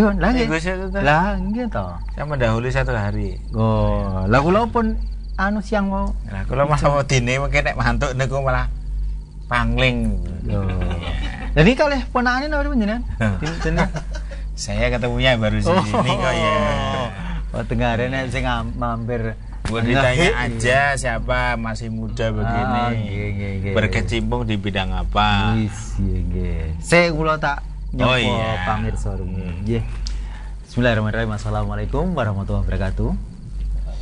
Pripun? Lah nggih. Minggu satu ta. Lah nggih to. Saya mendahului 1 hari. Oh, lah kula pun siang mau. Lah kula masa wedine mengke nek mantuk niku malah pangling. Yo. Jadi kalih ponakane napa panjenengan? Dinten. Saya ketemunya baru sini kok ya. Oh, tenggare nek sing mampir. Buat ditanya aja siapa masih muda begini. Nggih. Berkecimpung di bidang apa? Wis nggih. Saya kula tak nyapa pamirsa rumiyin. Nggih. Bismillahirrahmanirrahim. Assalamualaikum warahmatullahi wabarakatuh.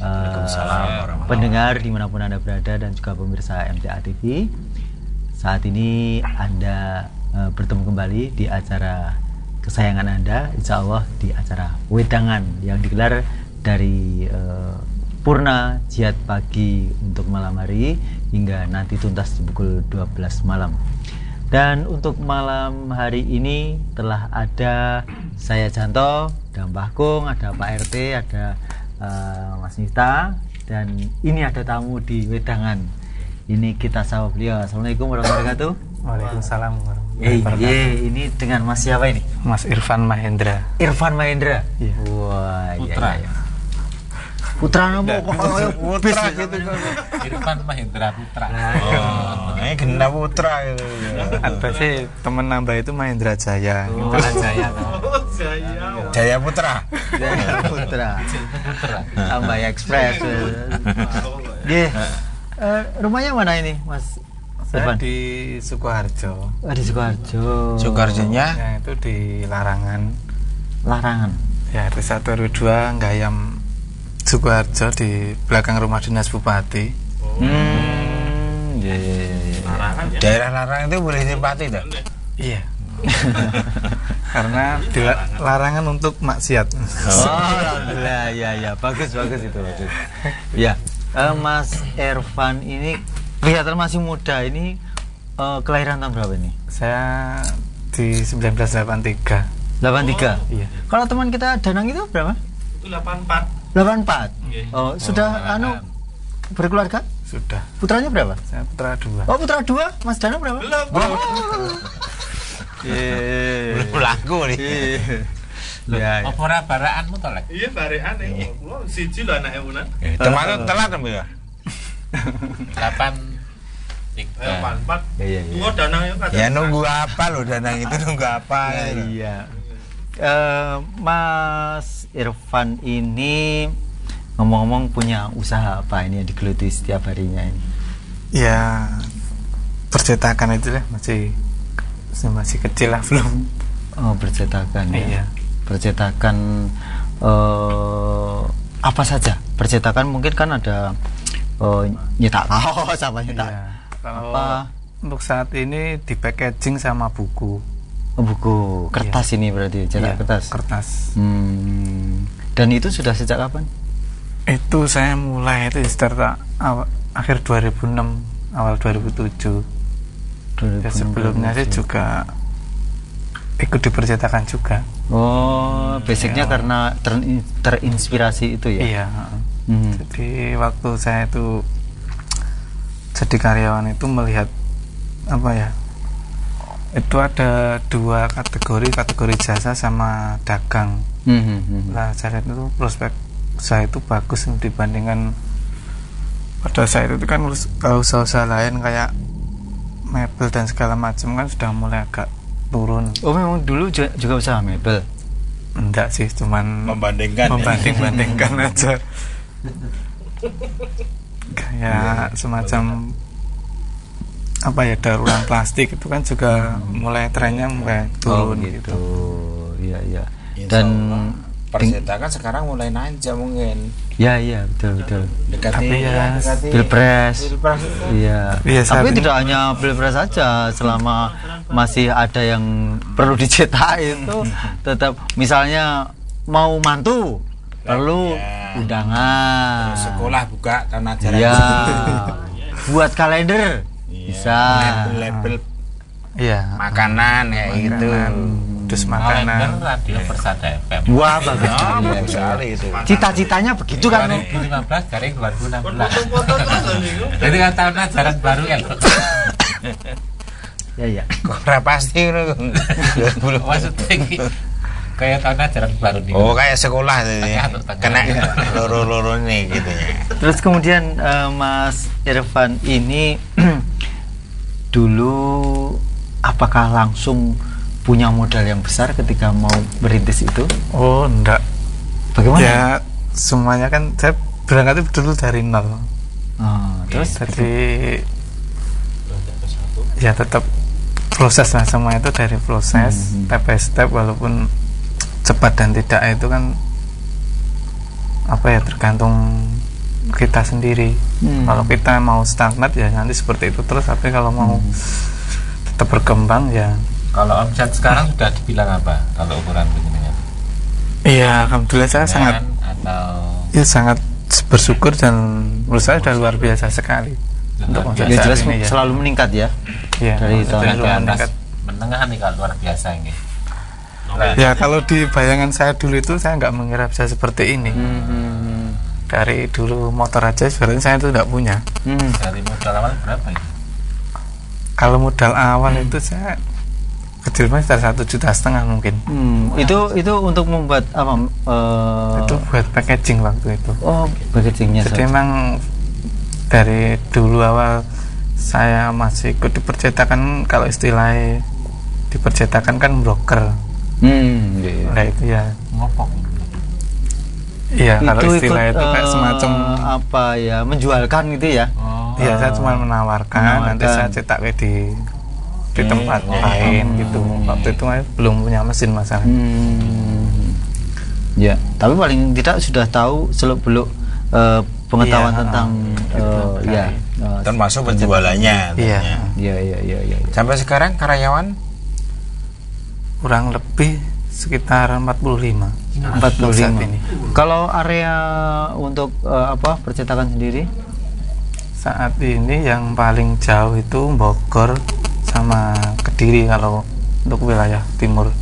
Waalaikumsalam warahmatullahi. Pendengar dimanapun Anda berada dan juga pemirsa MTA TV. Saat ini Anda bertemu kembali di acara kesayangan Anda, insya Allah di acara Wedangan yang digelar dari Purna Jihad pagi untuk malam hari hingga nanti tuntas di pukul 12 malam. Dan untuk malam hari ini telah ada saya Janto, ada Mbah Kung, ada Pak RT, ada Mas Nita, dan ini ada tamu di Wedangan. Ini kita sapa beliau. Assalamualaikum warahmatullahi wabarakatuh. Waalaikumsalam warahmatullahi wabarakatuh. Ini dengan Mas siapa ini? Mas Irfan Mahendra. Irfan Mahendra. Iya. Wah, Putra. iya. Putra nopo kok Putra gitu. Irfan Mahendra Putra. Oh, ini kena putra gitu. Ada sih temen nambah itu Mahendra Jaya. Jaya. Jaya Putra. Putra. Tambah Express. Nggih. Rumahnya mana ini, Mas Saya Irfan? di Sukoharjo. Di Sukoharjo. Sukoharjonya Ya itu di Larangan. Larangan. Ya RT 1 RW 2 Gayam Sukoharjo di belakang rumah dinas bupati. Iya. daerah Larangan itu boleh simpati tak? Iya. Karena larangan untuk maksiat. Oh, alhamdulillah. Ya, bagus itu bagus. Ya. Mas Irfan ini kelihatan masih muda. Ini kelahiran tahun berapa ini? Saya di 1983. 83. Iya. Kalau teman kita Danang itu berapa? Itu 84. 84. Oh, sudah berkeluarga? Sudah. Putranya berapa? Saya putra 2. Oh, putra 2. Mas Danang berapa? Belum. Belum laku nih. Ya. Apa ora baraanmu to, Lek? Iya barekan ya. Kulo siji lho anake unan. Teman telat apa ya? 84. Iya. Kulo danang yo Ya nunggu apa lo Danang itu nunggu apa? Iya. Mas Irfan ini ngomong-ngomong punya usaha apa ini yang digeluti setiap harinya ini? Ya percetakan itu lah masih kecil lah belum. Oh, percetakan ya. Iya. Percetakan apa saja? Percetakan mungkin kan ada nyetak kaos apa nyetak Iya. Kalau apa? untuk saat ini di packaging sama buku. Buku kertas ini berarti cetak Iya, kertas. Kertas. Dan itu sudah sejak kapan? Itu saya mulai itu start akhir 2006 awal 2007. Ya, sebelumnya sih juga ikut di percetakan juga. Oh, basicnya karena terinspirasi itu ya? Iya. Jadi waktu saya itu jadi karyawan itu melihat apa ya? Itu ada 2 kategori jasa sama dagang. Nah, saya lihat itu prospek saya itu bagus dibandingkan pada saat itu kan usaha-usaha lain kayak mebel dan segala macam kan sudah mulai agak turun. Oh, memang dulu juga usaha mebel? Enggak sih, cuman Membandingkan aja. Kayak semacam apa ya, daur ulang plastik itu kan juga mulai trennya mulai turun gitu. Iya. Dan percetakan sekarang mulai nanjak mungkin. Iya, betul. Tapi ya, Pilpres. Iya. Tapi ini tidak hanya Pilpres saja, selama masih ada yang perlu dicetak itu tetap, misalnya mau mantu perlu undangan. Terus sekolah buka tahun ajaran. Iya. Buat kalender bisa. Label iya, makanan kayak gitu. terus makanan. Radio Persada FM. Wah, bagus Bagus sekali itu. Cita-citanya begitu kan? 2015 garing 2016. Foto-foto tuh niku. Jadi kan tahun ajaran baru kan. Ya. Kok ora pasti ngono. 20. Maksudnya iki Kayak tahun ajaran baru nih. Oh, kayak sekolah tuh ya. Tengah untuk tengah. Kena loro-loro nih gitu ya. Terus kemudian Mas Irfan ini dulu apakah langsung punya modal yang besar ketika mau merintis itu? Oh enggak, Bagaimana? ya semuanya kan saya berangkat itu dulu dari nol. Terus Jadi ya tetap proses lah, semua itu dari proses step by step, walaupun cepat dan tidak itu kan apa ya, tergantung kita sendiri. Kalau kita mau stagnat ya nanti seperti itu terus, tapi kalau mau tetap berkembang ya. Kalau omset sekarang sudah dibilang apa kalau ukuran begini? Iya, alhamdulillah saya sangat sangat bersyukur, dan menurut saya sudah luar biasa sekali untuk omset ya saat jelas ini ya. selalu meningkat ya. Iya, dari tahun selalu ke atas. meningkat. Menengah nih kalau luar biasa ini. Ya kalau di bayangan saya dulu itu saya nggak mengira bisa seperti ini. Dari dulu motor aja sebenarnya saya itu tidak punya. Dari modal awal berapa ini? Kalau modal awal itu saya kecil banget, sekitar 1,5 juta mungkin. Itu untuk membuat apa? Itu buat packaging waktu itu. Oh, packagingnya. Jadi memang dari dulu awal saya masih ikut di percetakan, kalau istilahnya di percetakan kan broker. Iya. Nah itu ya. Ngopok. Iya, kalau Itu istilah ikut, itu kayak semacam apa ya, menjualkan gitu ya. Iya, saya cuma menawarkan, nanti saya cetak di tempat lain gitu. Waktu itu saya belum punya mesin masalah. Ya, tapi paling tidak sudah tahu seluk-beluk pengetahuan Iya, tentang Termasuk penjualannya. Iya. Iya. Sampai sekarang karyawan Kurang lebih sekitar 45 saat ini. Kalau area untuk percetakan sendiri? Saat ini yang paling jauh itu Bogor sama Kediri kalau untuk wilayah timur,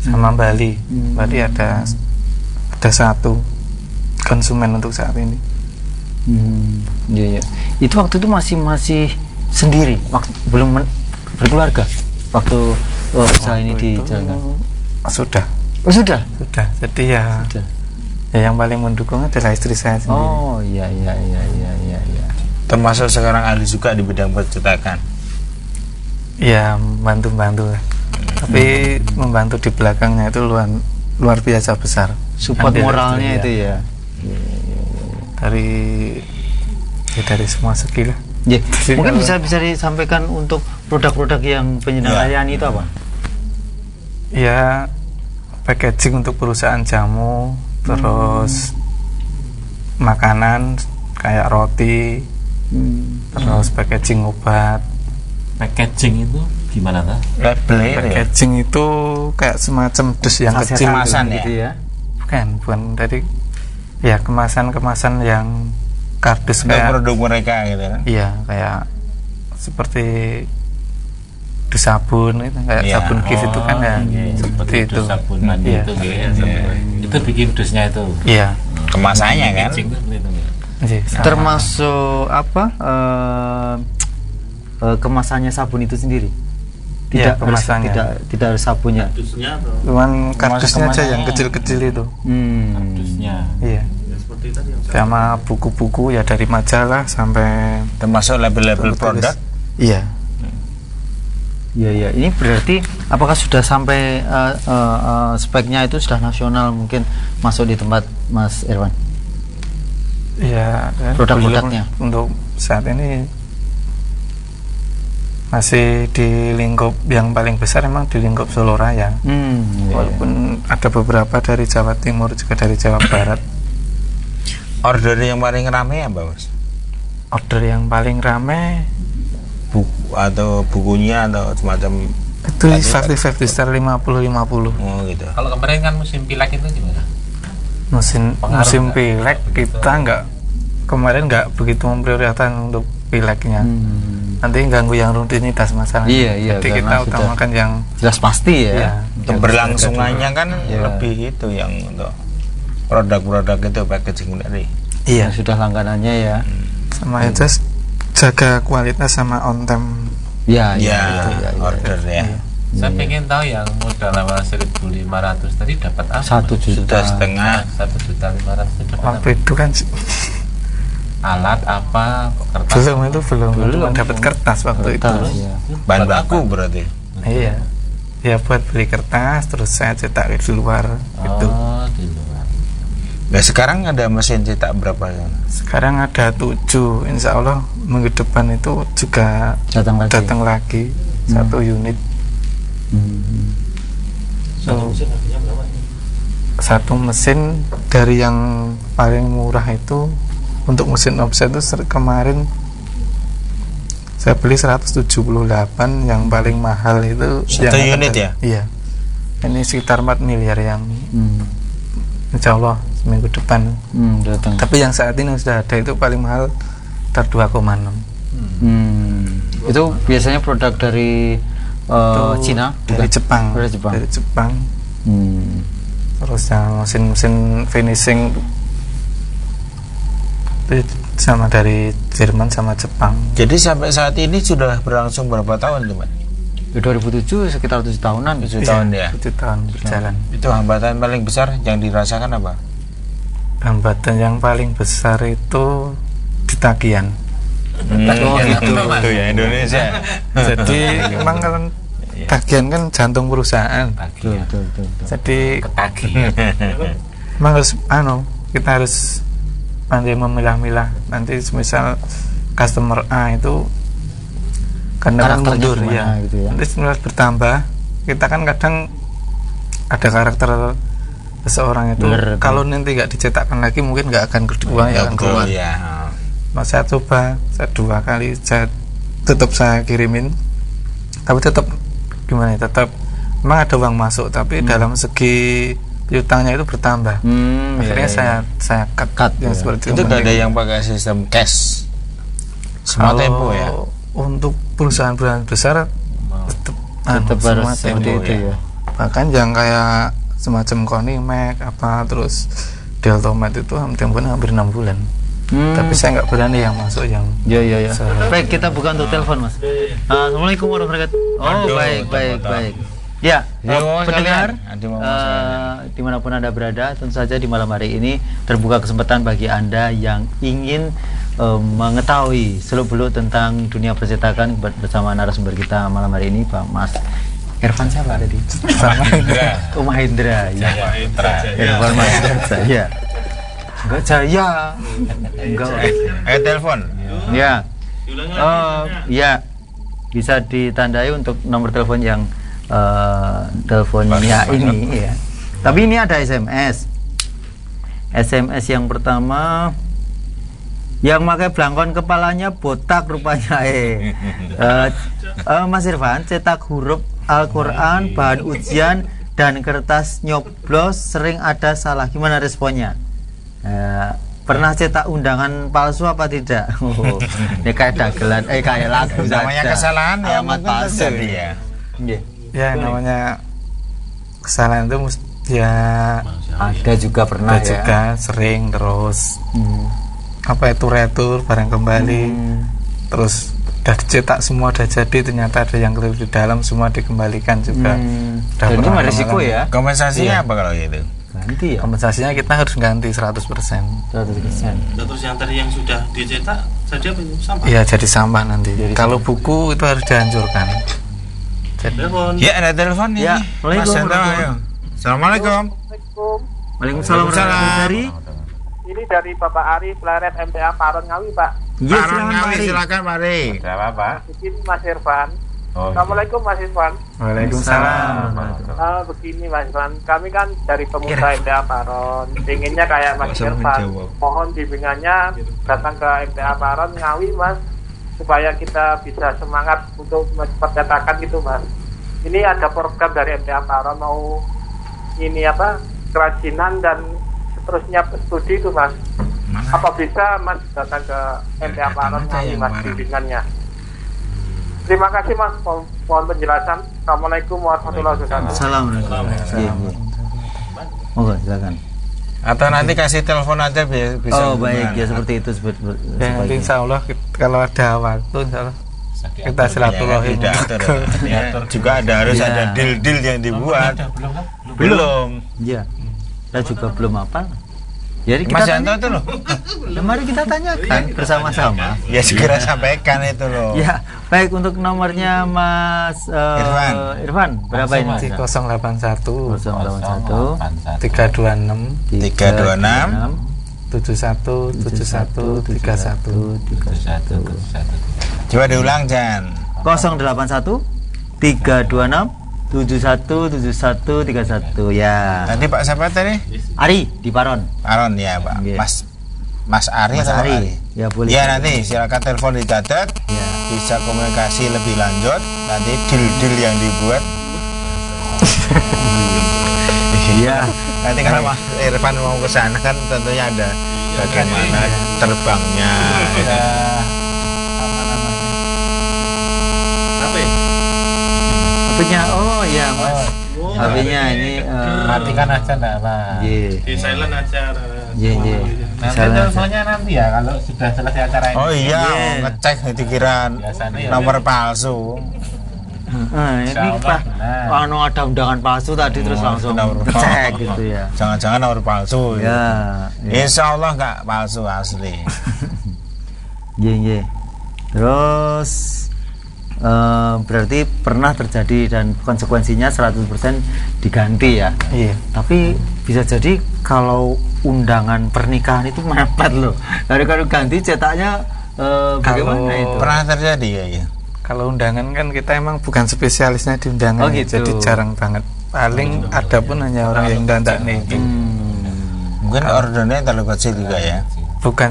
sama Bali. Bali ada satu konsumen untuk saat ini. Iya. Itu waktu itu masih sendiri, belum berkeluarga waktu usaha ini dijalankan. Sudah. Oh sudah. Jadi ya yang paling mendukung adalah istri saya sendiri. Oh iya. termasuk sekarang ahli juga di bidang percetakan. Ya bantu lah. Tapi membantu di belakangnya itu luar biasa besar. Support Andil moralnya itu, itu ya. Dari semua segi lah. Ya, mungkin bisa disampaikan untuk produk-produk yang penyedang layani itu apa? Ya packaging untuk perusahaan jamu, terus makanan kayak roti, terus packaging obat. Packaging itu gimana tuh? Label Packaging itu kayak semacam dus yang kecil kemasan gitu ya. bukan dari ya kemasan yang kardus untuk kayak produk mereka gitu kan. iya kayak seperti dus sabun itu kayak Iya. sabun Kif itu kan ya seperti itu. Dus sabun mandi Iya. itu itu bikin dusnya itu. Iya. Kemasannya kan. Packaging itu seperti itu. Iya, sama. Termasuk apa? Kemasannya sabun itu sendiri. Iya, Tidak harus kemasannya. tidak harus sabunnya. Dusnya atau Cuman kardusnya aja kemasannya. yang kecil-kecil itu. Dusnya. Iya. ya seperti tadi yang saya Sama buku-buku ya dari majalah sampai Termasuk label-label produk. Iya. Iya. Ini berarti apakah sudah sampai speknya itu sudah nasional mungkin masuk di tempat Mas Irwan? Iya, Produk-produknya. belum. Untuk saat ini masih di lingkup yang paling besar, emang di lingkup Solo Raya. Walaupun ada beberapa dari Jawa Timur juga dari Jawa Barat. Order yang paling ramai apa, Mas? Order yang paling rame Buku atau bukunya atau semacam itu 50-50 sekitar 50-50. gitu. Kalau kemarin kan musim pilek itu gimana? Musim Pengaruh nggak? pilek kita kemarin nggak begitu memprioritaskan untuk pileknya. Nanti ganggu yang rutinitas masalah. Iya, Jadi karena kita utamakan yang jelas pasti ya. Iya. Keberlangsungannya kan Iya. lebih itu yang untuk produk-produk itu packaging tadi. iya Sudah langganannya ya. sama itu jaga kualitas sama on time. Iya, Ya, iya. order ya. Iya. Saya pengen tahu yang modal awal 1.500 tadi dapat apa? 1,5 juta. 1.500.000 dapat Waktu apa? itu kan Alat apa? Kertas? belum dapat kertas waktu itu. Kertas, ya. Bahan baku berarti. Iya. Ya buat beli kertas terus saya cetak di luar gitu. Oh, di luar. Nah sekarang ada mesin cetak berapa ya? Sekarang ada 7. Insya Allah minggu depan itu juga Datang lagi. 1 unit. Satu mesin dari yang paling murah itu untuk mesin offset itu kemarin saya beli 178, yang paling mahal itu Satu yang unit ya? Iya. Ini sekitar 4 miliar yang insya Allah seminggu depan. Datang. Tapi yang saat ini sudah ada itu paling mahal sekitar 2,6. Itu biasanya produk dari Cina, Dari Jepang. Dari Jepang. Dari Jepang. Terus yang mesin-mesin finishing itu sama dari Jerman sama Jepang. Jadi sampai saat ini sudah berlangsung berapa tahun tuh, Pak? 2007 sekitar 7 tahunan. 7 tahun ya. 7 tahun berjalan. Itu hambatan paling besar yang dirasakan apa? Hambatan yang paling besar itu di tagihan. Oh, gitu. Itu ya Indonesia. Jadi memang kan tagihan kan jantung perusahaan. Betul. Jadi Ketagih. memang harus kita harus pandai memilah-milah. Nanti misal customer A itu karena Karakternya mundur gimana ya, gitu ya. nanti setelah bertambah kita kan kadang ada karakter seseorang itu Bener, kalau nanti nggak dicetakkan lagi mungkin nggak akan kedua Ya, akan betul keluar. ya. Nah, saya coba, saya 2 kali saya kirimin, tapi tetap gimana ya, tetap memang ada uang masuk, tapi dalam segi piutangnya itu bertambah. Akhirnya saya cut yang ya. seperti Itu nggak ada Mending yang pakai sistem cash. Semua kalau tempo ya. untuk perusahaan-perusahaan besar tetap Tetap harus semua seperti tempo itu ya. Bahkan yang kayak semacam Konimax apa terus Deltomat itu temponya hampir 6 bulan. Tapi saya nggak berani yang masuk yang Ya. Baik, kita buka untuk telepon, Mas. Assalamualaikum warahmatullahi wabarakatuh. Oh, Aduh, baik. betul. Ya, Ya, mau pendengar, sekalian. Ada mau sekalian. dimanapun Anda berada, tentu saja di malam hari ini terbuka kesempatan bagi Anda yang ingin mengetahui seluk-beluk tentang dunia percetakan bersama narasumber kita malam hari ini, Pak Mas Irfan siapa tadi? sama Oh, Mahendra, ya. Irfan Mahendra saya. Enggak Jaya. Enggak. Telepon. Ya. Diulangi lagi. Ya. Bisa ditandai untuk nomor telepon yang teleponnya ini ya. Tapi ini ada SMS. SMS yang pertama yang pakai belangkon kepalanya botak rupanya Mas Irfan, cetak huruf Al-Quran, bahan ujian dan kertas nyoblos sering ada salah. Gimana responnya? Pernah cetak undangan palsu apa tidak? Ini kayak dagelan, kayak lagu Namanya saja. kesalahan ya Alamat mungkin palsu terjadi ya. Iya. ya namanya kesalahan itu ya Ada juga pernah ada juga sering terus apa itu retur barang kembali terus udah dicetak semua udah jadi ternyata ada yang keliru di dalam semua dikembalikan juga. Udah Dan itu pernah risiko kemarin. ya. Kompensasinya apa kalau gitu? Ganti ya. Kompensasinya kita harus ganti 100%. 100%. Terus yang tadi yang sudah dicetak jadi apa itu? Sampah. Iya jadi sampah nanti. Kalau buku itu harus dihancurkan. Jadi Telepon. Ya ada telepon nih. Ya, Mas Chandra, ayo. Assalamualaikum. Waalaikumsalam warahmatullahi dari. Ini dari Bapak Ari, Pleret MTA Paron Ngawi, Pak. Iya, Pak silakan Ngawi, Pak Ari. silakan Pak Ari. Ada apa? Begini Mas Irfan. Oh, Assalamualaikum Mas Irfan. Waalaikumsalam. Begini Mas Irfan, kami kan dari pemuda MTA Paron. Inginnya kayak Mas Nggak usah Irfan. menjawab. Mohon bimbingannya datang ke MTA Paron Ngawi, Mas, supaya kita bisa semangat untuk percetakan gitu, Mas. Ini ada program dari MTA Paron mau ini apa kerajinan dan seterusnya studi itu, Mas. Apa bisa Mas datang ke MTA Paron Ngawi, Mas, bimbingannya? Terima kasih Mas, mohon penjelasan. Assalamualaikum warahmatullahi wabarakatuh. Assalamualaikum. Iya. Monggo silakan. Atau nanti kasih telepon aja biar bisa. Oh baik hubungan. ya seperti itu Ya, nanti insya Allah kalau ada waktu insya Allah kita silaturahim tidak untuk atur ya. Juga harus Ya. ada deal-deal yang dibuat. Belum kan? Belum. Iya. Kita juga belum apa. Jadi kita Mas Yanto tanya, itu loh. mari kita tanyakan bersama-sama. Ya segera sampaikan itu loh. Ya, baik untuk nomornya Mas Irfan berapa ini? di Mas? 081 081 326 326 71 Coba diulang Jan. 081 326 717131 ya. Tadi Pak siapa tadi? Ari di Paron. Aron ya Pak. Iya. Mas Ari Mas atau Ari. Ya boleh. Ya nanti silakan telepon dicatat. Ya. Bisa komunikasi lebih lanjut. Nanti deal-deal yang dibuat. Iya. Nanti kalau Mas Irfan mau ke sana kan tentunya ada bagaimana terbangnya. Apa ya? HP-nya oh ya Mas. Oh, HP-nya ini Matikan aja enggak apa. Iya. di silent aja. Iya, iya. Nanti Salah. teleponnya nanti ya kalau sudah selesai acara ini. Oh iya, Iya. ngecek dikira Biasanya ya. nomor palsu. Ini Insya Allah Pak, benar. anu ada undangan palsu tadi terus langsung nomor cek gitu ya. Jangan-jangan nomor palsu. Ya. Insya Allah nggak palsu asli. Iya, iya. Terus berarti pernah terjadi dan konsekuensinya 100% diganti ya. iya. Tapi bisa jadi kalau undangan pernikahan itu mepet loh. Kalau ganti cetaknya bagaimana Kalau- itu? Pernah terjadi ya? Ya? Kalau undangan kan kita emang bukan spesialisnya di undangan, Oh, gitu. jadi jarang banget. Paling ada pun hanya orang yang dandak nih. Mungkin ordernya terlalu kecil juga ya. Bukan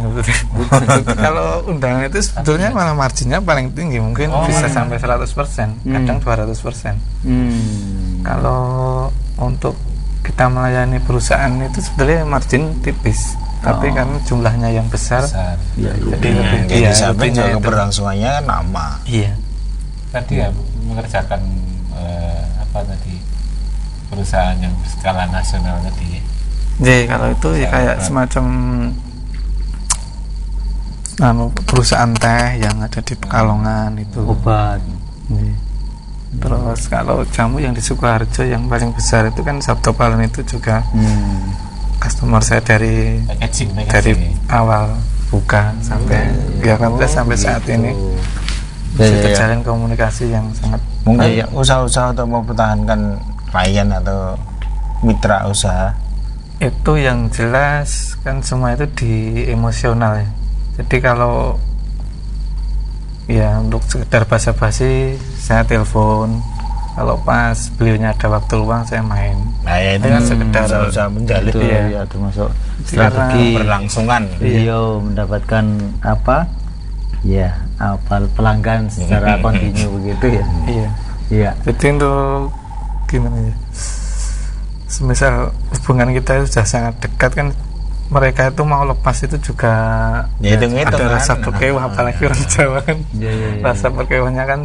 kalau undangan itu sebetulnya malah marginnya paling tinggi, mungkin bisa sampai 100%, kadang 200%. Kalau untuk kita melayani perusahaan itu sebenarnya margin tipis, tapi karena jumlahnya yang besar, Besar. Iya, iya. jadi lebih Jadi iya, sampai lebihnya juga itu. keberlangsungannya kan lama. Iya. Tadi ya mengerjakan apa tadi perusahaan yang berskala nasional tadi. Jadi kalau itu ya kayak semacam perusahaan teh yang ada di Pekalongan itu. Obat. Iya. Terus kalau jamu yang di Sukoharjo yang paling besar itu kan Sabto Palem itu juga customer saya dari Packaging. awal buka sampai alhamdulillah sampai saat ini masih terjalin komunikasi yang sangat Mungkin usaha-usaha untuk mempertahankan klien atau mitra usaha. itu yang jelas kan semua itu di emosional ya. Jadi kalau ya untuk sekedar basa-basi saya telepon, kalau pas beliaunya ada waktu luang saya main. Nah ya itu Hmm. kan sekedar usaha menjalin Itu Iya. ya termasuk Karena strategi berlangsungan. beliau mendapatkan apa? Ya, apa pelanggan secara kontinu begitu ya. Iya. Iya. Jadi untuk gimana ya? Semisal hubungan kita sudah sangat dekat kan, mereka itu mau lepas itu juga Ya, hitung-hitung ada kan. rasa berkewah, apalagi orang Jawa kan. Iya, iya, iya. Rasa berkewahnya kan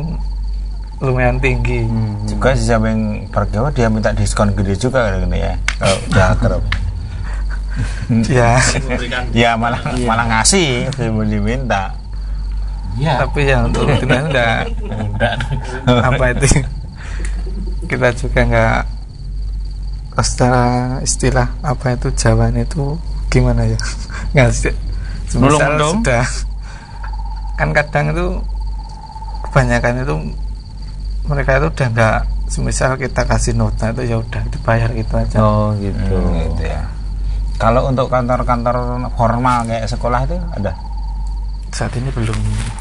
lumayan tinggi. Juga si siapa yang berkewa dia minta diskon gede juga kan ya. Kalau udah akrab. Ya, Memberikan Ya malah ngasih sebelum diminta. Iya. tapi ya untuk rutinitas enggak apa itu kita juga enggak secara istilah apa itu Jawan itu gimana ya nggak sih semisal Nolong-nolong. sudah kan kadang itu kebanyakan itu mereka itu udah enggak semisal kita kasih nota itu ya udah dibayar gitu aja. Oh, gitu. Gitu ya. Kalau untuk kantor-kantor formal kayak sekolah itu ada Saat ini belum,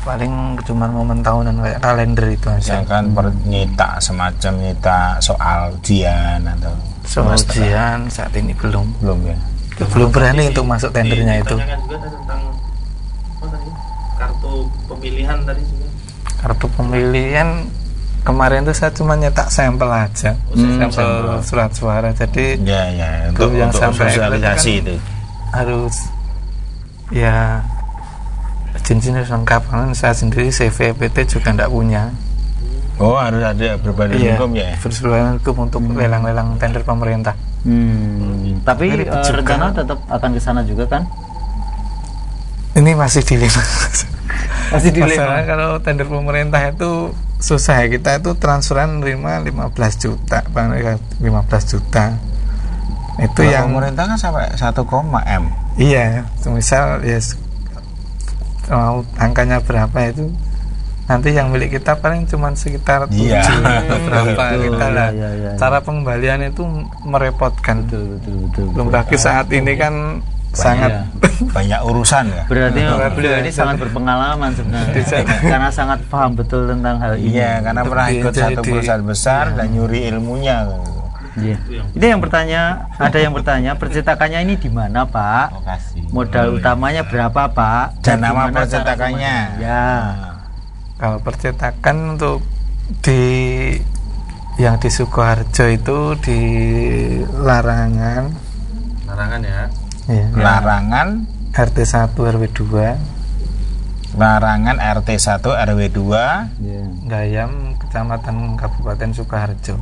paling cuma momen tahunan kayak kalender itu aja. yang kan nyita semacam nyita soal ujian atau Soal ujian saat ini belum belum ya. belum berani untuk masuk tendernya itu. Ditanyakan juga tadi tentang apa tadi? Kartu pemilihan tadi juga. Kartu pemilihan kemarin tuh saya cuma nyetak sampel aja, sampel surat suara. Jadi Ya Belum yang sampai sosialisasi kan itu. harus ya izin lengkap, kan saya sendiri CV PT juga tidak punya. Oh harus ada berbadan Iya, hukum ya. berseluruhan hukum untuk lelang-lelang tender pemerintah. Tapi Mirip juga. rencana tetap akan ke sana juga kan? Ini masih dilema. Masih dilema. Masalahnya kalau tender pemerintah itu susah ya, kita itu transferan nerima 15 juta, Bang, 15 juta. Itu Kalau yang pemerintah kan sampai 1,M. iya, misal ya mau angkanya berapa itu nanti yang milik kita paling cuma sekitar 7 Iya. berapa Betul, kita lah. iya. Cara pengembalian itu merepotkan. Betul. Belum lagi saat ini kan sangat Banyak urusan ya. Berarti Betul. beliau ini sangat berpengalaman sebenarnya karena sangat paham betul tentang hal ini. Iya, karena Untuk pernah ikut jadi- satu perusahaan besar dan nyuri ilmunya. Iya. Ini yang bertanya, ada yang bertanya percetakannya ini di mana, Pak? Lokasi. Modal utamanya berapa, Pak? Dan nama gimana cara percetakannya. pembayarannya? Ya. kalau percetakan untuk di yang di Sukoharjo itu di Larangan Larangan ya. ya, Larangan RT 1 RW 2 Larangan RT 1 RW 2 Iya. Gayam Kecamatan Kabupaten Sukoharjo.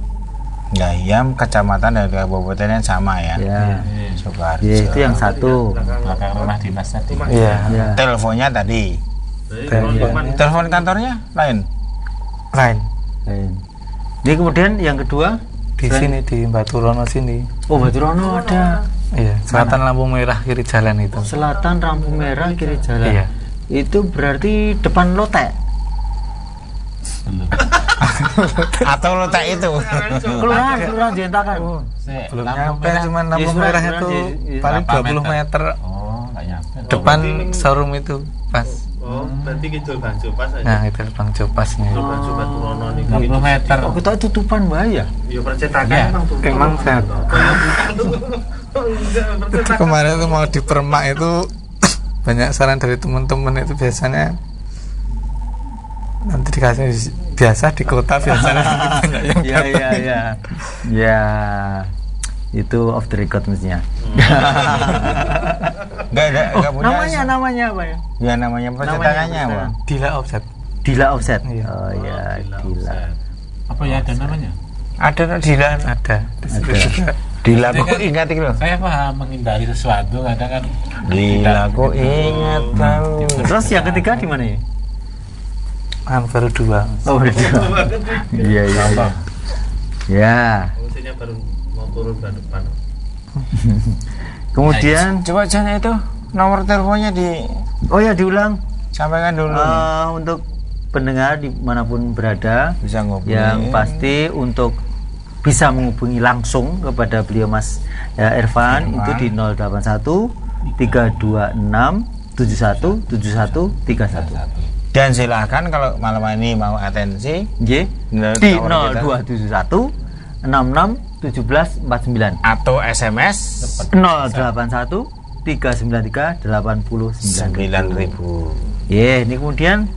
Gayam, kecamatan dan kabupaten yang sama ya. Ya. Sukoharjo. Ya, itu yang satu. Belakang rumah dinas tadi. Iya. Ya. Teleponnya tadi. Iya. Telepon kantornya lain. Lain Lain. Ini kemudian yang kedua di sini di Baturono sini. Oh, Baturono ada. Iya, selatan lampu merah kiri jalan itu. Selatan lampu merah kiri jalan. Iya. Itu berarti depan lotek. Atau letak itu. Kelurahan Jentakan. Belum nyampe, cuman lampu Iya, merah sebenarnya itu di- paling berapa 20 meter Oh, nggak nyampe. depan showroom itu pas. Oh, berarti gitu Bang Jopas aja. Nah, itu Bang Jopasnya. Itu Bang Jopas Turono nih. 60 meter. Oh, kita tutupan bahaya. Ya percetakan Iya. emang tuh. Emang saya Percetakan. kemarin itu mau dipermak itu banyak saran dari teman-teman itu biasanya nanti dikasih biasa di kota biasanya nanti banyak yang Ya. Ya. Itu off the record mestinya. Enggak punya. Namanya apa ya? Ya namanya percetakannya apa? percetakan. Dila offset. Dila Offset. Iya. Oh ya, Dila. Apa ya ada namanya? Ada Dila. Ada di situ Ada. juga. Dila Ini kok kan- ingat itu loh. Saya paham menghindari sesuatu kadang kan. Dila kok ingat tahu. Terus yang ketiga di mana ya? Baru 2. Oh, beda. Iya. Ya. Fungsinya baru mau turun ke depan. Kemudian Coba jangan itu nomor teleponnya oh ya diulang disampaikan dulu nih. untuk pendengar dimanapun berada Bisa ngobrol. yang pasti untuk bisa menghubungi langsung kepada beliau Mas Irfan itu di 081 326 71 71 31. Dan silakan kalau malam ini mau atensi J di 0271 66 17 49 atau SMS 081 393 89 9.000. Ya, ini kemudian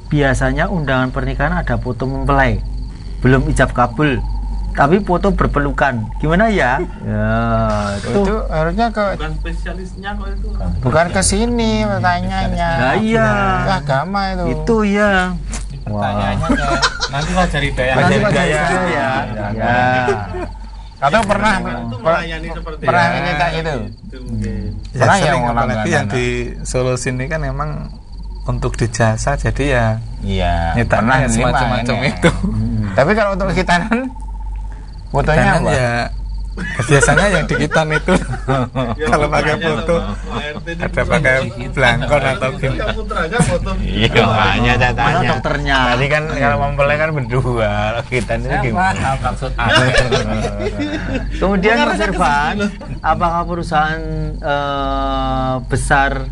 biasanya undangan pernikahan ada foto mempelai, belum ijab kabul, tapi foto berpelukan. Gimana ya? Ya, Itu harusnya ke Bukan spesialisnya kok itu. bukan ke sini pertanyaannya. Nah, iya. Ke agama itu. Itu ya. Pertanyaannya ke nanti lah cari daya. Nanti Nanti Jaya. Mas Jaya. Ya. Ya. Atau pernah Itu melayani seperti pernah ya. minta gitu. Itu mungkin. Ya, Pernah ya sering, orang apalagi langganan. yang di Solo sini kan emang untuk dijasa jadi ya Iya. pernah nerima semacam-macam ini. itu. Tapi kalau untuk khitanan fotonya Karena apa? ya biasanya yang di kitan itu Ya, kalau pakai fotonya foto sama ART ini ada bisa pakai jadi belangkon atau Kita gimana. puter aja foto. Iya, makanya saya Mana tanya. dokternya? Tadi kan kalau mempelai kan berdua, kalau khitan itu gimana? Maksud Kemudian Mas Irfan, apakah perusahaan besar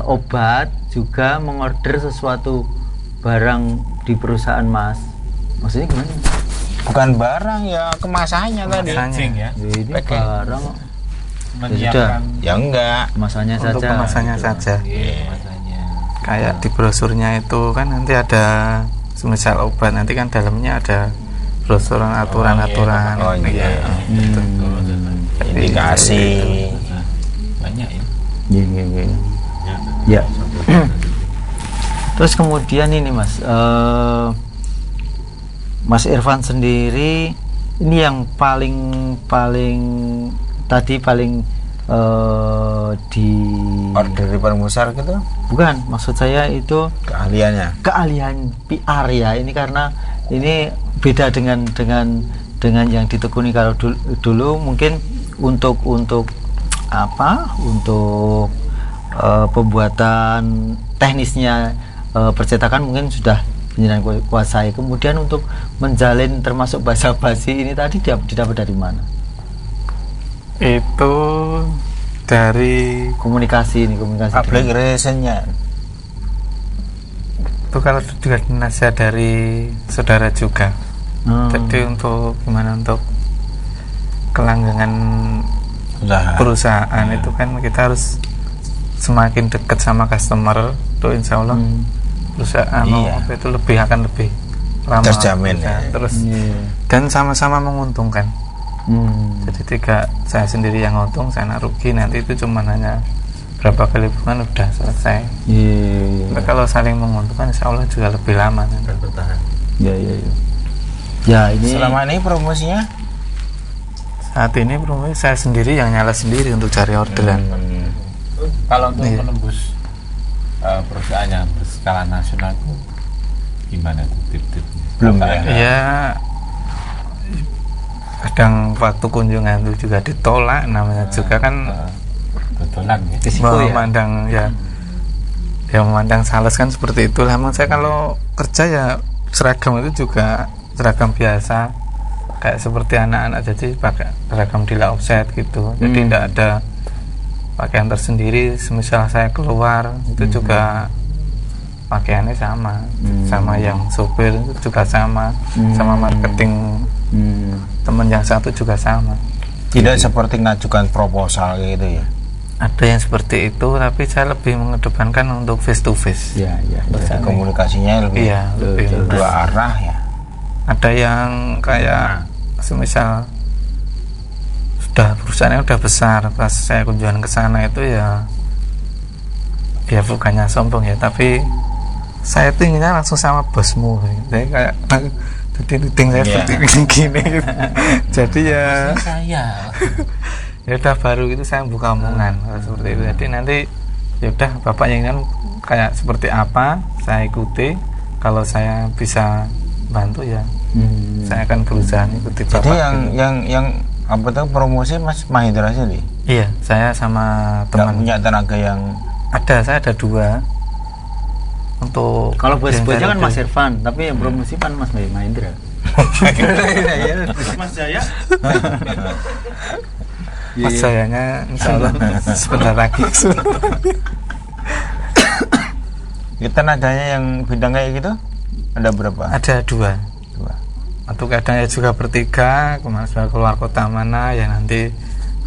obat juga mengorder sesuatu barang di perusahaan Mas? Maksudnya gimana? Bukan barang ya kemasannya tadi. packaging ya. Ya, ini Pakai. barang Menyiapkan Ya enggak. kemasannya Untuk saja. kemasannya gitu. saja. iya, masanya. Kayak di brosurnya itu kan nanti ada semisal obat nanti kan dalamnya ada brosur aturan-aturan. Oh, iya. Indikasi. Banyak ya. Iya. Ya. Terus kemudian ini Mas, Mas Irfan sendiri ini yang paling tadi paling order musar gitu? Bukan, maksud saya itu Keahliannya. keahlian PR ya. Ini karena ini beda dengan yang ditekuni kalau dulu mungkin untuk apa? Untuk pembuatan teknisnya percetakan mungkin sudah penjenengan kuasai. Kemudian untuk menjalin termasuk bahasa basi ini tadi didapat dari mana? Itu dari Komunikasi Public relationnya. itu kalau juga nasihat dari saudara juga. Jadi untuk gimana, untuk kelanggengan perusahaan itu kan kita harus semakin dekat sama customer tuh, insya Allah perusahaan apa itu akan lebih ramah, terjamin ya. Terus dan sama-sama menguntungkan. Jadi tidak saya sendiri yang untung, saya rugi, nanti itu cuma hanya berapa kali bukan udah selesai. Tapi kalau saling menguntungkan insya Allah juga lebih lama dan bertahan. Ya ini Selama ini promosinya saat ini promosi saya sendiri yang nyala sendiri untuk cari orderan. Kalau untuk menembus perusahaan yang berskala nasional itu gimana tuh tip-tip? belum ya. Ya kadang waktu kunjungan itu juga ditolak, namanya juga kan Betulan ya. memandang ya memandang sales kan seperti itu. Memang saya kalau kerja ya seragam itu juga seragam biasa kayak seperti anak-anak, jadi pakai seragam di offset gitu. Jadi tidak ada pakaian tersendiri. Semisal saya keluar itu juga pakaiannya sama yang sopir itu juga sama marketing teman yang satu juga sama. Tidak seperti ngajukan proposal gitu ya. Ada yang seperti itu, tapi saya lebih mengedepankan untuk face to face. Jadi komunikasinya lebih lebih dua arah ya. ada yang kayak semisal sudah perusahaannya udah besar, pas saya kunjungan ke sana itu ya bukannya sombong ya, tapi saya tuh inginnya langsung sama bosmu, jadi kayak jadi meeting saya seperti gini gitu. Jadi ya udah baru itu saya buka omongan seperti itu. Jadi nanti ya udah bapak yang kayak seperti apa saya ikuti, kalau saya bisa bantu ya saya akan berusaha ikuti bapak. Jadi yang apa tuh promosi Mas Mahindra sih? Iya, saya sama teman punya tenaga yang saya ada 2 untuk kalau bos-bosnya kan Mas Irfan, tapi yang promosi kan Mas Mahindra. Mas Jaya Mas Jayanya insya Allah sebentar lagi. tenaganya yang bidang kayak gitu ada berapa? Ada 2. Atau kadang ya juga bertiga, keluar kota mana ya, nanti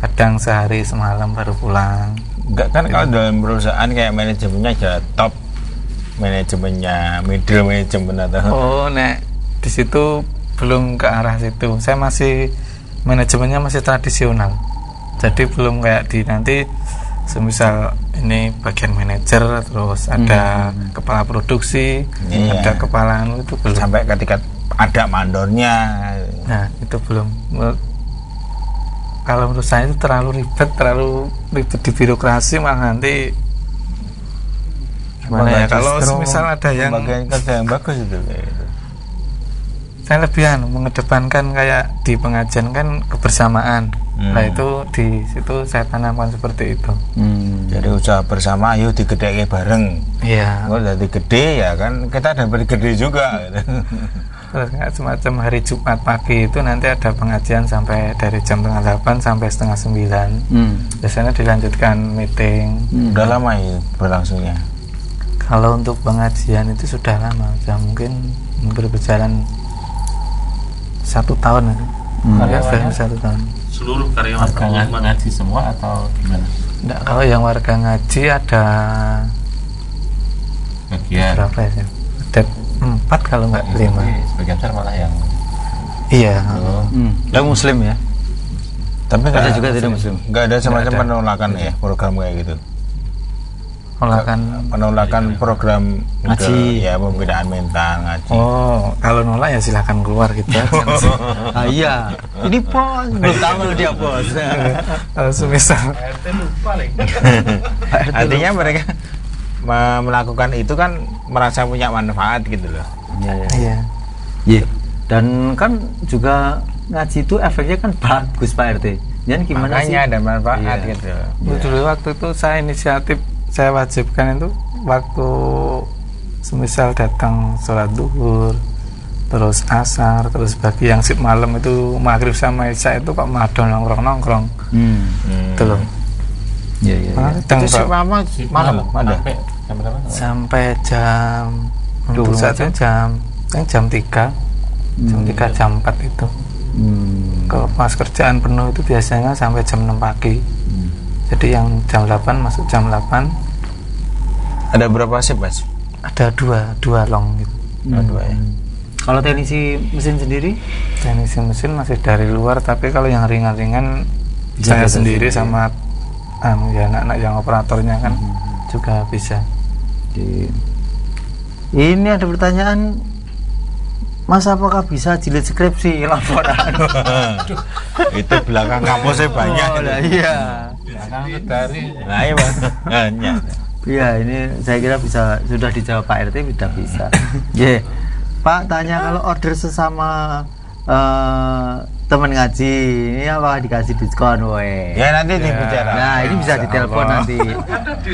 kadang sehari semalam baru pulang. Enggak kan kalau dalam perusahaan kayak manajemennya ada top manajemennya, middle manajemen atau di situ belum ke arah situ. Saya masih manajemennya masih tradisional, jadi belum kayak di nanti semisal ini bagian manajer, terus ada kepala produksi, ada kepala itu belum sampai ketika ada mandornya. Nah itu belum. Kalau menurut saya itu terlalu ribet di birokrasi, malah nanti gimana ya, kalau misal ada yang bagian kerja yang bagus itu kayak gitu. Saya lebih mengedepankan kayak di pengajian kan kebersamaan. Nah itu di situ saya tanamkan seperti itu. Jadi usaha bersama, ayo digedeke bareng. Iya. Kalau udah gede ya kan kita dapat gede juga. Terus kayak semacam hari Jumat pagi itu nanti ada pengajian sampai dari jam 8:30 sampai 8:30. Biasanya dilanjutkan meeting. Udah lama ya berlangsungnya. Kalau untuk pengajian itu sudah lama, sudah mungkin berjalan 1 tahun itu. Ya, sudah 1 tahun. seluruh karyawan Warga ngaji semua atau gimana? Enggak, kalau yang warga ngaji ada Bagian berapa ya? Ada 4 kalau nggak 5. Sebagian besar malah yang Iya. Yang muslim ya. Tapi Ada juga tidak muslim. Nggak ada semacam Nggak ada. penolakan ya program kayak gitu. penolakan program Ngaji. ya pembinaan mental ngaji. Oh, kalau nolak ya silahkan keluar gitu aja. Ah, iya, ini bos, belum tahu kalau dia bos. Kalau semisal RT lupa lagi. Artinya mereka melakukan itu kan merasa punya manfaat gitu loh. Iya, iya. iya. Iya. Dan kan juga ngaji itu efeknya kan bagus Pak RT. Jadi gimana sih? Makanya ada manfaat Iya. gitu. Dulu waktu itu saya inisiatif, saya wajibkan itu waktu semisal datang sholat duhur, terus asar, terus bagi yang sip malam itu maghrib sama isya itu kok madon nongkrong itu loh. Iya, iya. Nah, Itu sih malam ada. Sampai jam berapa? sampai jam 24 untuk saat itu jam 3 jam 4 itu. Kalau pas kerjaan penuh itu biasanya sampai jam 6 pagi. Jadi yang jam 8 masuk jam 8. Ada berapa sip, Mas? Ada dua long gitu. Dua ya. Kalau teknisi mesin sendiri? Teknisi mesin masih dari luar, tapi kalau yang ringan-ringan Bisa saya kerja sendiri sendiri. sama ya anak-anak yang operatornya kan juga bisa. Ini ada pertanyaan, Mas apakah bisa jilid skripsi laporan? Itu belakang kampusnya banyak. Oh, lah, iya. Dari Nah, iya, Mas. Banyak. Iya, ini saya kira sudah dijawab Pak RT, tidak bisa. Ye, Pak tanya kalau order sesama teman ngaji, ini apakah dikasih diskon, woy? Ya nanti dibicara. Nah, ini bisa ditelepon nanti. Ada di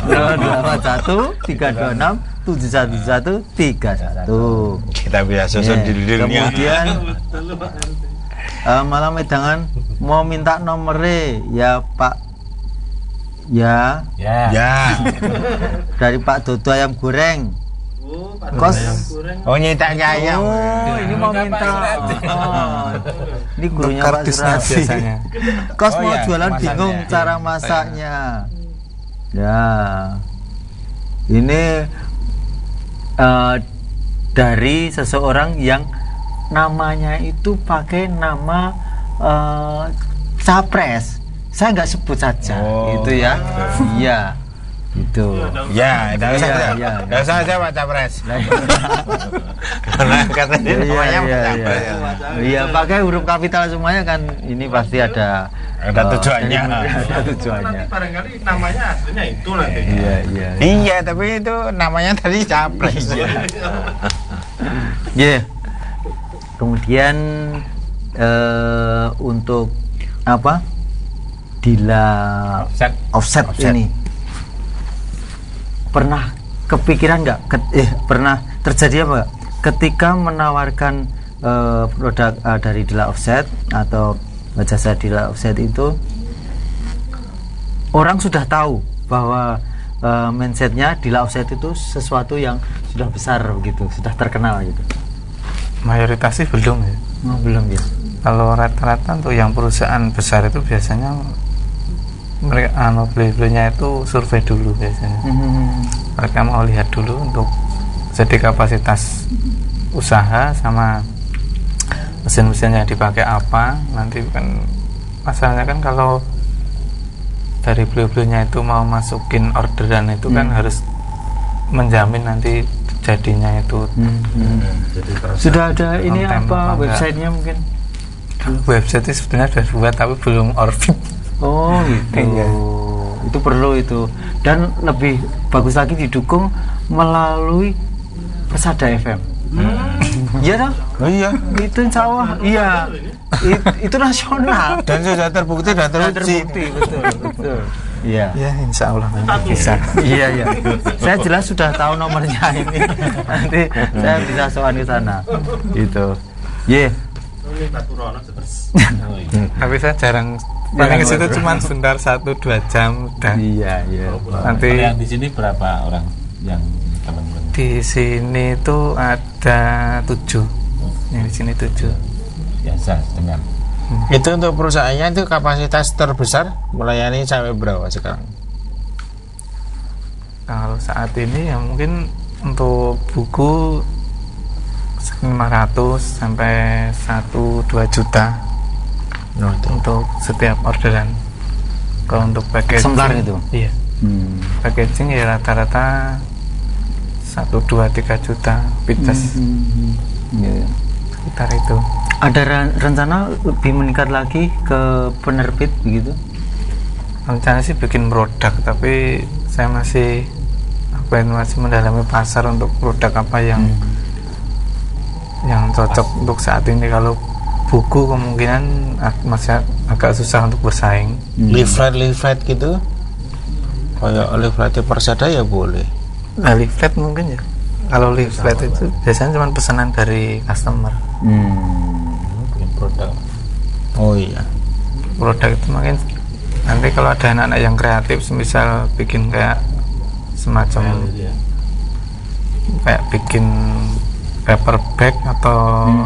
081 326 711 31. Kita bisa susun Iya. deal-dealnya. Kemudian betul Pak RT. malam wedangan mau minta nomornya ya Pak, ya Ya. dari Pak Dodo ayam goreng. Oh, Pak Kos. ayam goreng. Oh, nyitanya ayam. Oh, ini mau minta. Oh, ini gurunya Pak Kardusnya Surati. biasanya. Kos Oh, mau iya, jualan kemasannya. bingung cara masaknya. Ya, ini dari seseorang yang namanya itu pakai nama capres. Saya nggak sebut saja, Oh, itu ya. Iya, itu. Ya, tidak usah. Iya, Tidak iya. Tidak usah aja Pak Capres. Nah, Karena katanya iya, namanya Pak iya, Capres. iya. Iya, pakai huruf kapital semuanya kan, ini pasti ada Tujuannya. ada tujuannya. Nanti barangkali namanya aslinya itu nanti. Iya, iya. Iya, tapi itu namanya tadi Capres. Iya. Kemudian untuk apa? Dila offset ini pernah kepikiran nggak? Pernah terjadi apa nggak? Ketika menawarkan produk dari Dila Offset atau jasa Dila Offset itu, orang sudah tahu bahwa mindsetnya Dila Offset itu sesuatu yang sudah besar begitu, sudah terkenal gitu. Mayoritas sih belum ya. Oh, belum ya. Kalau rata-rata untuk yang perusahaan besar itu biasanya mereka beli-belinya itu survei dulu biasanya. Mereka mau lihat dulu untuk jadi kapasitas usaha sama mesin-mesin yang dipakai apa. Nanti kan masalahnya kan kalau dari beli-belinya itu mau masukin orderan itu kan harus menjamin nanti jadinya itu Sudah ada ini On time apa apa enggak? websitenya mungkin? website itu sebenarnya sudah buat tapi belum orbit. Oh gitu. Iya. Itu perlu itu. Dan lebih bagus lagi didukung melalui Persada FM. Iya toh? Oh iya. Itu insya Allah. Iya. Itu nasional. Dan sudah terbukti dan Sudah teruji. terbukti, betul, betul. Iya. Ya insya Allah nanti bisa. Iya, iya. Saya jelas sudah tahu nomornya ini. Nanti saya bisa soal ke sana. Gitu. Iya. Ini Pak Turono terus. Tapi saya jarang paling ke situ cuma sebentar 1-2 jam udah. Iya, iya. Nanti yang di sini berapa orang yang teman-teman? di sini tuh ada 7. Yang di sini 7. Biasa dengan Itu untuk perusahaannya itu kapasitas terbesar melayani sampai berapa sekarang? Kalau saat ini ya mungkin untuk buku 500 sampai 1-2 juta untuk setiap orderan. Kalau untuk packaging Eksemplar itu? iya. packaging ya rata-rata 1, 2, 3 juta pites. Ya. Sekitar itu. Ada rencana lebih meningkat lagi ke penerbit begitu? Rencana sih bikin produk, tapi saya masih masih mendalami pasar untuk produk apa yang cocok untuk saat ini. Kalau buku kemungkinan masih agak susah untuk bersaing. Leaflet gitu, kayak leaflet Persada ya boleh. Nah, leaflet mungkin ya. Kalau leaflet itu biasanya cuma pesanan dari customer. Bikin produk. Oh iya. Produk itu mungkin nanti kalau ada anak-anak yang kreatif, misal bikin kayak semacam kayak bikin paper bag atau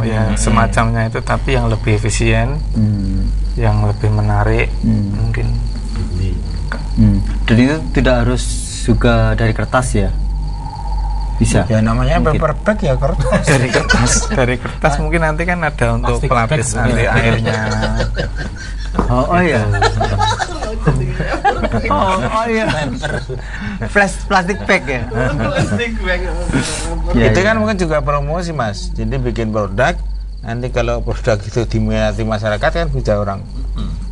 ya semacamnya itu, tapi yang lebih efisien, yang lebih menarik, mungkin. Dan itu tidak harus juga dari kertas ya, bisa Ya namanya mungkin. paper bag ya kertas. dari kertas mungkin nanti kan ada untuk pelapis anti airnya. Oh iya. Oh iya. Plastik bag ya. Itu kan mungkin juga promosi Mas. Jadi bikin produk, nanti kalau produk itu diminati masyarakat kan bisa orang,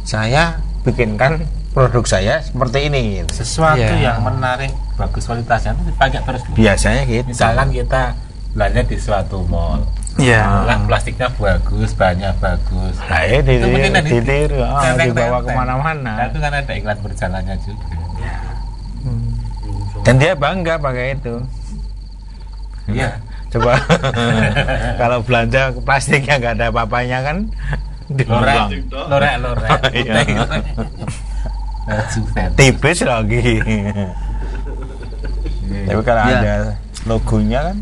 saya bikinkan produk saya seperti ini gitu. Sesuatu Iya. yang menarik, bagus kualitasnya itu dipakai terus. Biasanya gitu. Misalkan kita belanja di suatu mall, Iya. plastiknya bagus, bahannya bagus. Nah, Itu mungkin ada ditiru, tenteng-tenteng. dibawa Nah, kemana-mana. itu kan ada iklan berjalannya juga. Dan dia bangga pakai itu. Iya. Coba kalau belanja plastiknya nggak ada apa-apanya kan dibuang. Lorek. Iya. Juven. Tipis lagi. Tapi kalau Ya. ada logonya kan.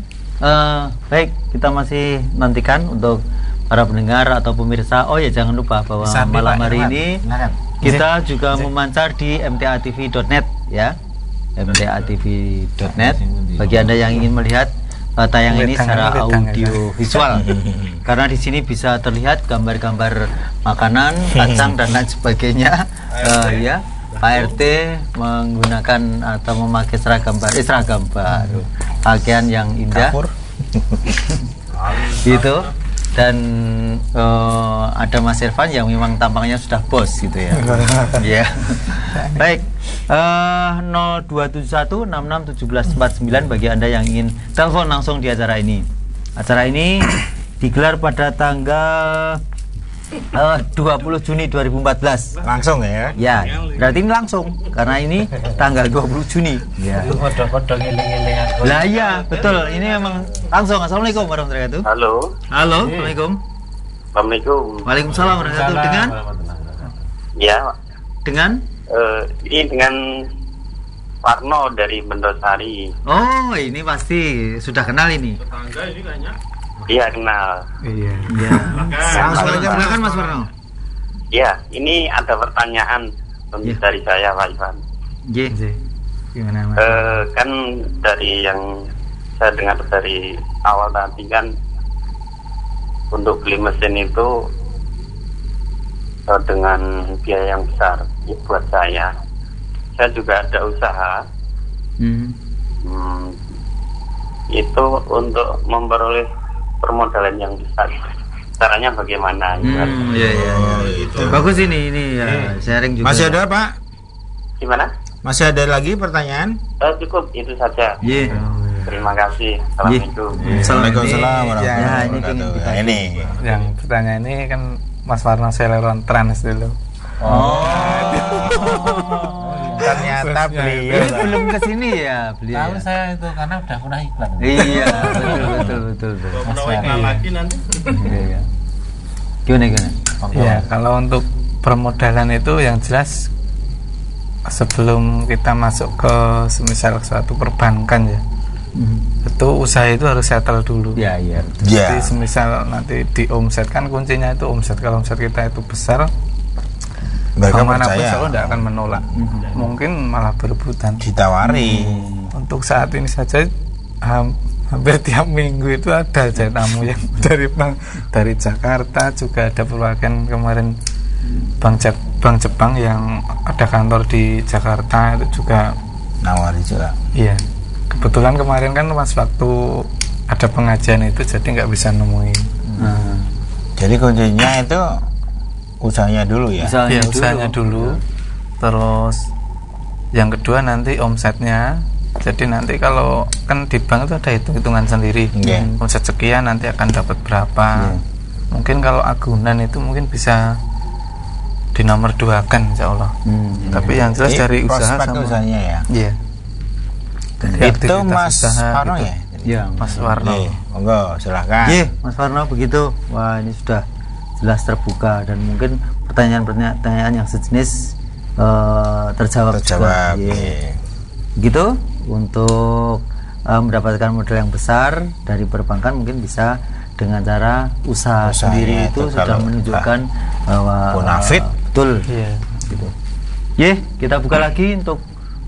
Baik, kita masih nantikan untuk para pendengar atau pemirsa. Oh ya, jangan lupa bahwa Sampai, malam Pak, hari Irwan. ini Silakan. kita juga memancar di mtatv.net ya, mtatv.net. Bagi Anda yang ingin melihat tayangan ini secara audio visual, karena di sini bisa terlihat gambar-gambar makanan, kacang dan lain sebagainya. Ya, Pak RT menggunakan atau memakai seragam baru, pakaian yang indah. Kapur. Gitu. Dan ada Mas Irfan yang memang tampangnya sudah bos gitu ya. Iya. Baik. 0271661749 bagi Anda yang ingin telepon langsung di acara ini. Acara ini digelar pada tanggal 20 Juni 2014. Langsung ya. Ya, berarti ini langsung karena ini tanggal 20 Juni. Ya. Itu kode-kode ngiling-ngiling aku. Lah iya, betul. Ini memang langsung. Assalamualaikum warahmatullahi wabarakatuh. Halo, Halo, Assalamualaikum. Assalamualaikum. Waalaikumsalam warahmatullahi wabarakatuh. Ya, Dengan ini dengan Warno dari Bendosari. Oh, ini pasti sudah kenal ini. Iya, kenal. Iya. Iya. Silakan Mas Warno. Ya, ini ada pertanyaan Ya. dari saya, Pak Ivan. Nggih. Gimana Mas? Kan dari yang saya dengar dari awal tadi kan, untuk beli mesin itu dengan biaya yang besar ya, buat saya juga ada usaha itu untuk memperoleh permodalan yang besar. Caranya bagaimana? Iya. Bagus ini ya, sharing juga. Masih ada Pak? Gimana? Masih ada lagi pertanyaan? Cukup itu saja. Iya. Terima kasih. Assalamualaikum. Waalaikumsalam warahmatullahi Ya, ini wabarakatuh. kita- Ini. Yang pertanyaan ini kan Mas Warno Celeron Trans dulu. Ternyata beliau Ini belum kesini ya beliau. Tahu Ya? saya itu karena udah pernah iklan. Iya, betul. lagi nanti. Iya. Gimana? Ya, kalau untuk permodalan itu yang jelas sebelum kita masuk ke semisal suatu perbankan ya, itu usaha itu harus settle dulu. Iya. Jadi semisal nanti di omset, kan kuncinya itu omset. Kalau omset kita itu besar, mereka bank manapun percaya selalu tidak akan menolak, mungkin malah berebutan. ditawari. Untuk saat ini saja hampir tiap minggu itu ada aja tamu yang dari Jakarta, juga ada perwakilan kemarin Bank Jepang yang ada kantor di Jakarta, itu juga nawari juga. Iya, kebetulan kemarin kan pas waktu ada pengajian itu jadi nggak bisa nemuin. Jadi kuncinya itu usahanya dulu ya. Iya, usahanya dulu. Terus yang kedua nanti omsetnya. Jadi nanti kalau kan di bank itu ada hitung-hitungan sendiri. Omset sekian nanti akan dapat berapa. Mungkin kalau agunan itu mungkin bisa di nomor 2 kan insya Allah. Tapi yang jelas dari usaha sama usahanya ya. Iya. Itu Mas Warno ya? Ya, Mas Warno. Monggo silahkan. Iya, Mas Warno begitu. Wah, ini sudah jelas terbuka dan mungkin pertanyaan-pertanyaan yang sejenis terjawab. Juga. Begitu untuk mendapatkan modal yang besar dari perbankan mungkin bisa dengan cara usaha sendiri itu sudah menunjukkan bahwa bonafit betul. Gitu. Kita buka lagi untuk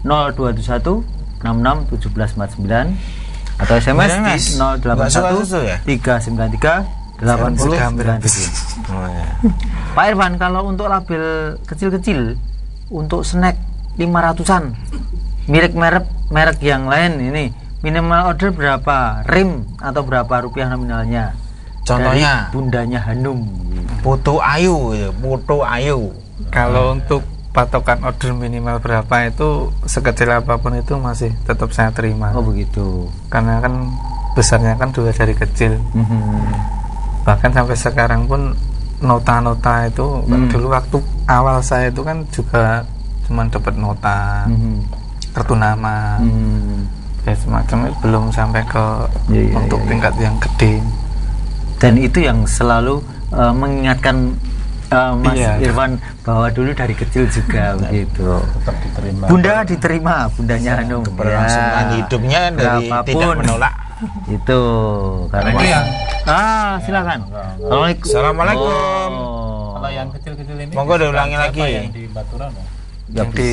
0271 66 1749 atau SMS di 081 393 8097. Pak Irfan, kalau untuk label kecil-kecil untuk snack 500-an merek yang lain ini minimal order berapa rim atau berapa rupiah nominalnya? Contohnya dari bundanya Hanum, Putu Ayu. Kalau untuk patokan order minimal berapa itu sekecil apapun itu masih tetap saya terima. Oh begitu. Karena kan besarnya kan juga dari kecil. Bahkan sampai sekarang pun nota-nota itu dulu waktu awal saya itu kan juga cuma dapat nota, kartu nama, ya semacam itu, belum sampai ke untuk tingkat yang gede. Dan itu yang selalu mengingatkan Mas Irfan bahwa dulu dari kecil juga begitu. Tetap diterima. Bunda diterima, bundanya Hanum. Keberlangsungan hidupnya dari tidak menolak. Itu karena itu yang silakan. Assalamualaikum. Kalau yang kecil-kecil ini monggo diulangi lagi. yang di Baturan Yang di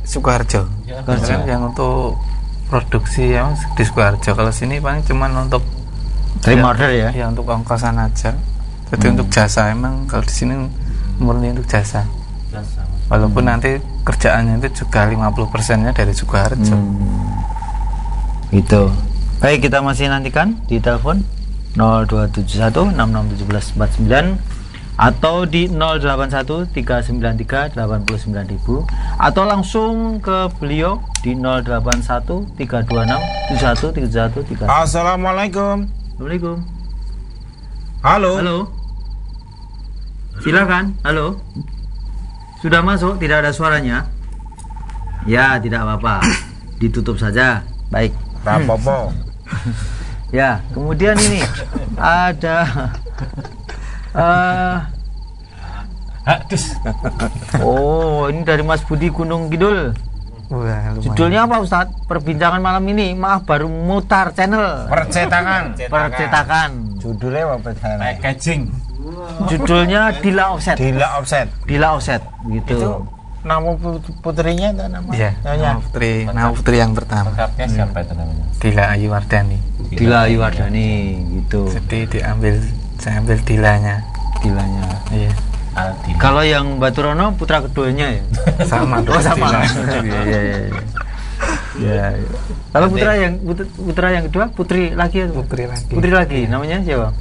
Sukoharjo. Kan yang untuk produksi yang di Sukoharjo. Kalau sini paling cuman untuk terima order ya. Ya untuk ongkosan aja. Jadi untuk jasa emang kalau di sini murni untuk jasa. Walaupun nanti kerjaannya itu juga 50%-nya dari Sukoharjo. Itu. Baik, kita masih nantikan di telepon 0271 66 1749 atau di 081 393 89.000 atau langsung ke beliau di 081 326 7131 3. Assalamualaikum. Assalamualaikum. Halo. Silakan. Halo. Sudah masuk, tidak ada suaranya. Ya, tidak apa-apa. Ditutup saja. Baik. Rapopo. Ya, kemudian ini ada oh, ini dari Mas Budi Gunung Kidul. Wah, judulnya apa Ustadz? Perbincangan malam ini, maaf baru mutar channel. Percetakan. Judulnya apa? Packaging. Judulnya Dila Offset. Gitu. Itu nama putrinya atau nama? Iya, nama putri yang pertama. Lengkapnya siapa itu namanya? Dila Ayu Wardani. Dila Ayu Wardani gitu. Jadi saya ambil Dilanya. Iya. Aldila. Kalau yang Baturono putra keduanya ya? Sama. Sama. Iya. Kalau putra yang kedua putri lagi atau? Putri lagi. Namanya siapa?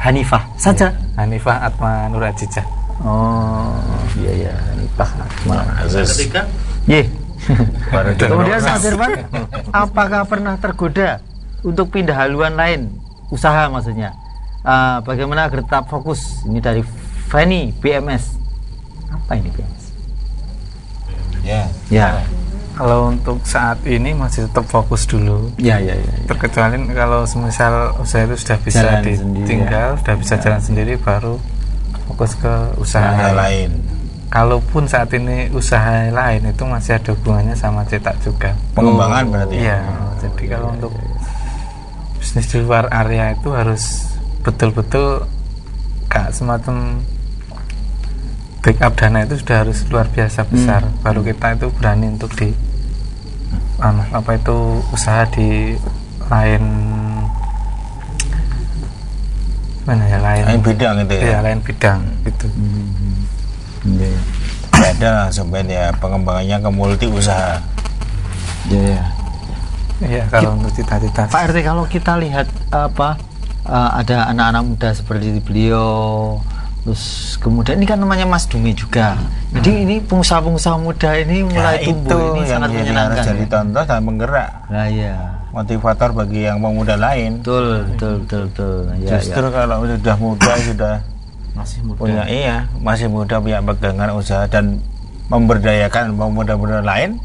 Hanifah saja. Hanifah Atma Nur Ajijah. Oh, iya Hanifah Atma. Ketiga Kemudian Mas Irfan, apakah pernah tergoda untuk pindah haluan lain, usaha maksudnya? Bagaimana agar tetap fokus? Ini dari Fanny BMS. Apa ini BMS? Ya. Kalau untuk saat ini masih tetap fokus dulu. Ya. Terkecuali kalau semisal usaha itu sudah bisa jalan ditinggal, sudah bisa jalan sendiri, baru fokus ke usaha lain. Kalaupun saat ini usaha lain itu masih ada hubungannya sama cetak juga. Pengembangan berarti. Iya. Jadi kalau untuk bisnis di luar area itu harus betul-betul kayak semacam backup dana itu sudah harus luar biasa besar. Baru kita itu berani untuk di usaha di lain bidang itu ya. Lain bidang gitu. Ada sampai ya pengembangannya ke multi usaha. Ya. Iya, kalau untuk cita-cita. Pak RT, kalau kita lihat ada anak-anak muda seperti beliau, terus kemudian ini kan namanya Mas Dumi juga. Jadi ini pengusaha-pengusaha muda ini mulai tumbuh, ini yang sangat harus menyenangkan. jadi contoh dan penggerak, Nah, iya. motivator bagi yang pemuda lain. Betul. Ya, Justru kalau sudah muda sudah Masih muda. masih muda punya pegangan usaha dan memberdayakan pemuda-pemuda lain,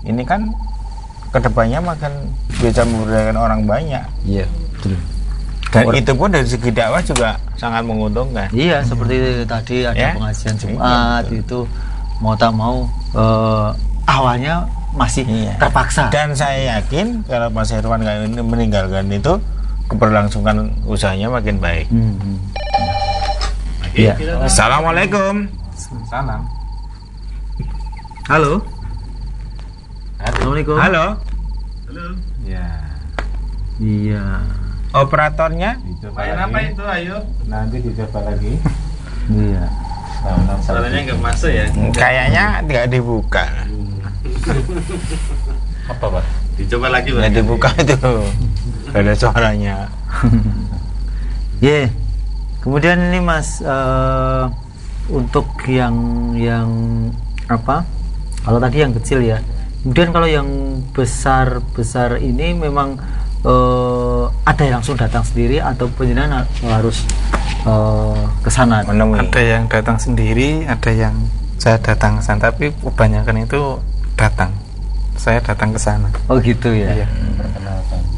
ini kan kedepannya makan bisa memberdayakan orang banyak. Iya, betul. Dan itu pun dari segi dakwah juga sangat menguntungkan. Iya, seperti tadi ada Ya? pengajian Iya, Jumat betul. itu mau tak mau awalnya masih Iya. terpaksa. Dan saya yakin kalau Mas Herwan kayak ini meninggalkan itu, keberlangsungan usahanya makin baik. Iya. Assalamualaikum. Salam. Halo. Assalamualaikum. Halo, Ya. Iya. operatornya. Dicoba Main lagi. apa itu? Ayo. Nanti dicoba lagi. Iya. Suaranya nggak masuk ya? Kayaknya tidak dibuka. Apa, Pak? Dicoba lagi, Pak. Tidak dibuka itu. Gak ada suaranya. Ye. Kemudian ini Mas untuk yang apa? Kalau tadi yang kecil ya. Kemudian kalau yang besar ini memang ada yang langsung datang sendiri atau penjenengan harus ke sana? Menemui. Ada yang datang sendiri, ada yang saya datang ke sana, tapi kebanyakan itu datang. Saya datang ke sana. Oh gitu ya. Iya.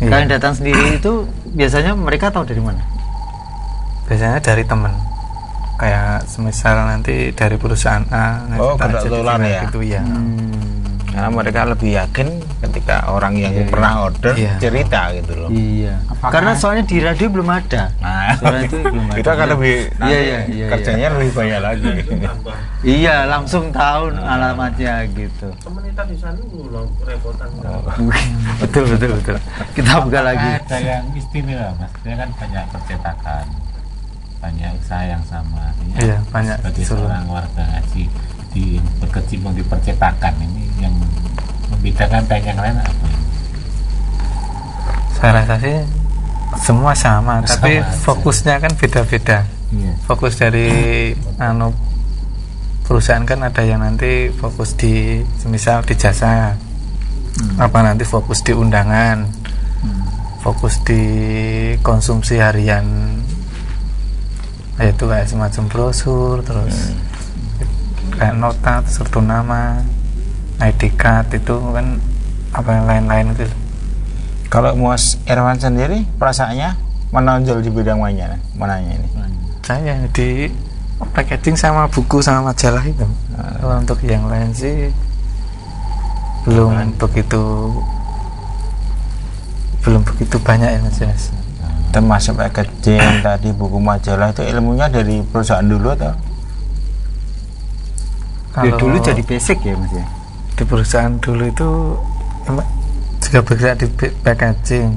Kalau yang datang sendiri itu biasanya mereka tahu dari mana? Biasanya dari teman. Kayak semisal nanti dari perusahaan A. Oh, tak kebetulan jadi gimana ya? Gitu ya. Karena mereka lebih yakin ketika orang yang pernah order Iya. cerita gitu loh. Iya. Karena soalnya di radio belum ada. Nah, Soalnya itu belum ada. kita akan lebih nanti Iya. kerjanya lebih banyak lagi. Iya, langsung tahu alamatnya gitu. Komunitas di sana ngulang repotan. betul. Kita buka lagi. Ada yang istimewa, Mas. Dia kan banyak percetakan, banyak usaha yang sama. Artinya Iya, banyak sebagai seluruh. seorang warga ngaji di berkecimpung di percetakan ini yang membedakan dengan yang lain apa? Saya rasa sih semua sama, tapi aja. fokusnya kan beda-beda. Iya. Fokus dari perusahaan kan ada yang nanti fokus di semisal di jasa, apa nanti fokus di undangan, fokus di konsumsi harian, yaitu kayak semacam brosur, terus kayak nota, sertu nama, ID card itu kan apa yang lain-lain itu. Kalau Mas Erwan sendiri perasaannya menonjol di bidang mananya ini? Saya di packaging sama buku sama majalah itu. Kalau untuk yang lain sih belum begitu banyak ya Mas Yas. Termasuk packaging tadi, buku majalah itu ilmunya dari perusahaan dulu atau? Ya, Kalau dulu jadi basic ya Mas ya. di perusahaan dulu itu emang juga bergerak di packaging.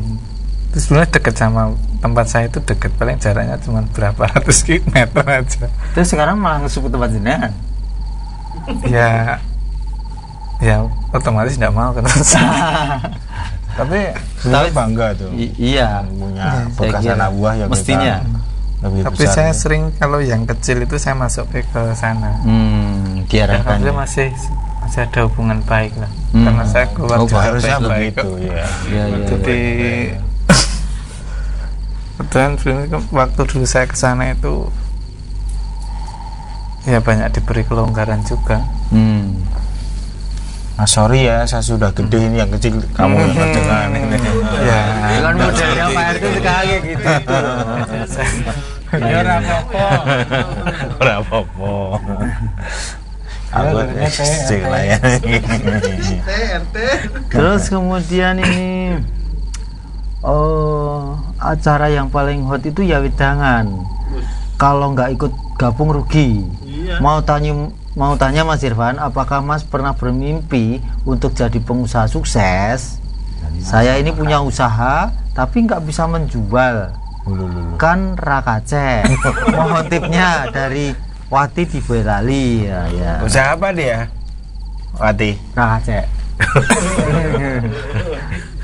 Terus sebenarnya dekat sama tempat saya itu dekat, paling jaraknya cuma berapa ratus meter aja. Terus sekarang malah ngesuk ke tempat jenengan. Ya otomatis tidak mau kan. Tapi sebenarnya bangga tuh. Iya. Punya Saya bekas kira anak buah yang mestinya. lebih Tapi besar. saya sering kalau yang kecil itu saya masuk ke sana. Dan Diarahkan. alhamdulillah masih ada hubungan baik lah. Hmm. Karena saya keluar Oh, juga harusnya baik-baik begitu kok. ya. Iya. Jadi kebetulan waktu dulu saya ke sana itu ya banyak diberi kelonggaran juga. Sorry ya, saya sudah gede ini yang kecil, kamu yang kedengaran ini. Ya, Kan modelnya Pak RT sekali gitu. Ya ora apa-apa. Ora apa-apa. Aku kecil lah ya. Terus kemudian ini acara yang paling hot itu ya wedangan. Kalau nggak ikut gabung rugi. Iya. Mau tanya Mas Irfan, apakah Mas pernah bermimpi untuk jadi pengusaha sukses? Saya ini punya usaha tapi nggak bisa menjual. Kan rakace. Mohon tipnya dari Wati di Boyolali ya. Usaha apa dia? Wati. Rakace.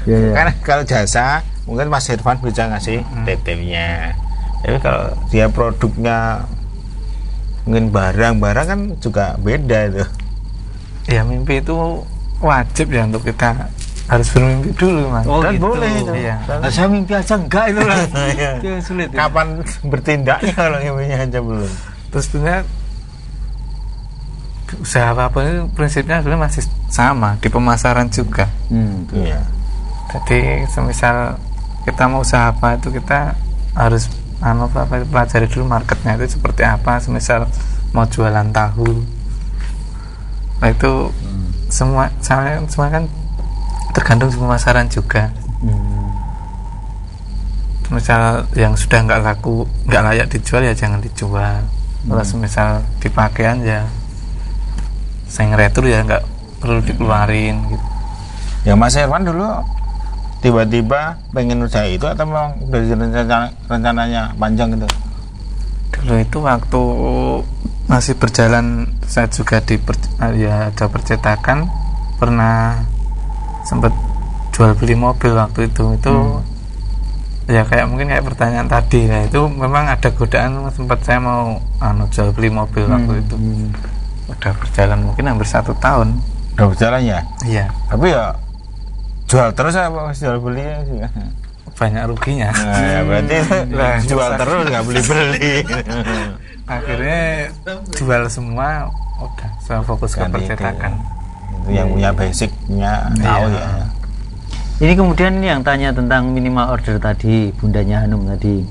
Iya, iya. Kan kalau jasa mungkin Mas Irfan bisa ngasih detailnya. Tapi kalau dia produknya mungkin barang-barang kan juga beda itu. Ya mimpi itu wajib ya untuk kita harus bermimpi dulu mas. Oh, Dan gitu. boleh itu. Iya. Nah, saya mimpi aja enggak itu lah. Iya. Itu yang sulit. Ya. Kapan bertindaknya kalau mimpinya aja belum? Terus sebenarnya usaha apapun itu prinsipnya sebenarnya masih sama di pemasaran juga. Iya. Jadi semisal kita mau usaha apa itu kita harus pelajari dulu marketnya itu seperti apa. Semisal mau jualan tahu, nah itu semua kan tergantung di pemasaran juga. Misal yang sudah nggak laku, nggak layak dijual ya jangan dijual. Kalau misal di pakaian ya sayang retur ya nggak perlu dikeluarin gitu. Ya Mas Irfan dulu tiba-tiba pengen usaha itu atau memang dari rencananya panjang gitu? Dulu itu waktu masih berjalan saya juga ya ada percetakan, pernah sempat jual beli mobil waktu itu ya kayak mungkin kayak pertanyaan tadi ya, itu memang ada godaan sempat saya mau jual beli mobil waktu itu. Udah berjalan mungkin hampir 1 tahun. Udah berjalan ya? Iya, Tapi ya jual terus apa jual beli ya? banyak ruginya. Nah, ya berarti Lah, jual terus nggak beli-beli. Akhirnya jual semua, udah saya fokus ke Kan percetakan. Itu yang punya basicnya tahu Iya. ya. Ini kemudian ini yang tanya tentang minimal order tadi, bundanya Hanum tadi.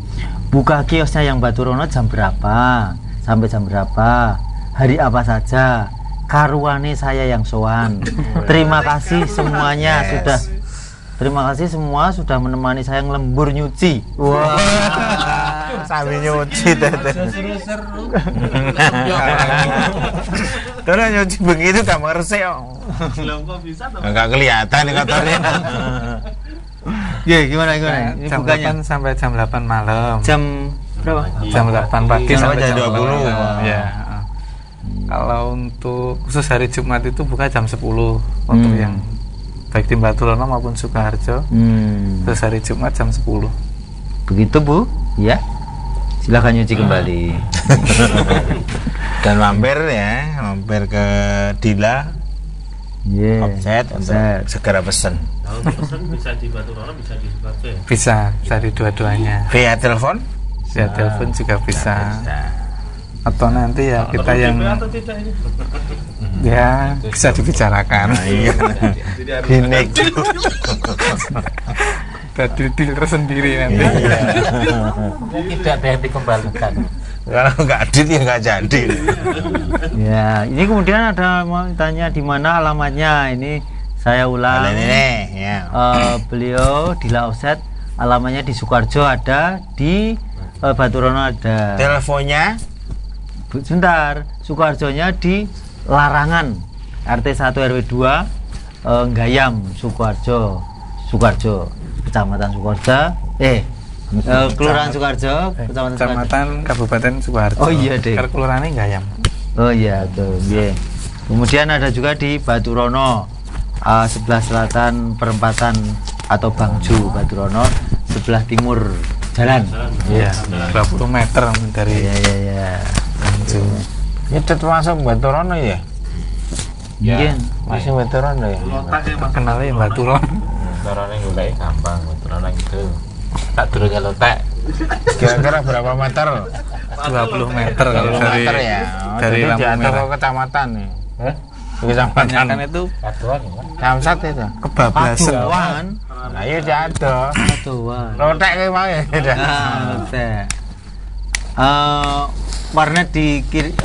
Buka kiosnya yang Batu Rono jam berapa? Sampai jam berapa? Hari apa saja? Karuane saya yang sowan. Terima kasih semuanya sudah. Terima kasih semua sudah menemani saya ngelembur nyuci. Wah. Sambil nyuci Seru-seru. Terus nyuci begitu kamar resik. Belum kok bisa tuh. Enggak kelihatan nih kotornya. Ya, gimana gimana? Ini Jam bukanya 8 sampai jam 8 malam. jam berapa? Jam 8 pagi Sampai sampai jam jam 20. 8 malam. Ya. Kalau untuk khusus hari Jumat itu buka jam 10 untuk yang baik di Batu Rono maupun Sukoharjo. Terus hari Jumat jam 10. Begitu Bu? Ya. Silakan nyuci kembali. Dan mampir ke Dila Iya. Offset untuk Offset. segera pesen. Kalau pesan bisa di Batu Rono, bisa di Sukoharjo ya. Bisa dari dua-duanya. Via telepon? Ya telepon juga bisa. Nah, Atau nanti ya kita Perlu yang DP atau tidak ini? ya bisa dibicarakan. iya. Dinek. Jadi dealer sendiri nanti. Tidak ada yang dikembalikan. Kalau nggak adit ya nggak jadi. Ya, ini kemudian ada mau tanya di mana alamatnya. Ini saya ulang. Kalian ini ya. Beliau di Offset, alamatnya di Sukoharjo ada, di Batu Rono ada. Teleponnya Sebentar, Sukoharjonya di Larangan, RT 1 RW 2 Gayam, Sukoharjo, Kecamatan Sukoharjo, Kelurahan Sukoharjo, Kecamatan Sukoharjo. Kecamatan Kabupaten Sukoharjo. Oh iya deh. Kelurahannya Gayam. Oh iya tuh, yeah. Kemudian ada juga di Batu Rono, sebelah selatan perempatan atau Bangju Batu Rono, sebelah timur jalan. Iya, 20 meter dari Iya. Bangju. itu termasuk Batu Rono ya? Mungkin. Masih Batu Rono ya? Lotak ya Mas. Kenalnya yang Batu Rono. Caranya ngulai gampang, betulan gitu. Tak durungnya lotek. Kira-kira berapa meter? 20 meter kalau 20 dari meter ya. dari Jadi lampu diatur merah. ke kecamatan nih. Hah? Kecamatan Kebanyakan itu Kaduan ya. Samsat itu. kebablasan. Aduan. Nah iya diatur. Aduan. Lotek kayak mau ya. Lotek. Warnet di kiri,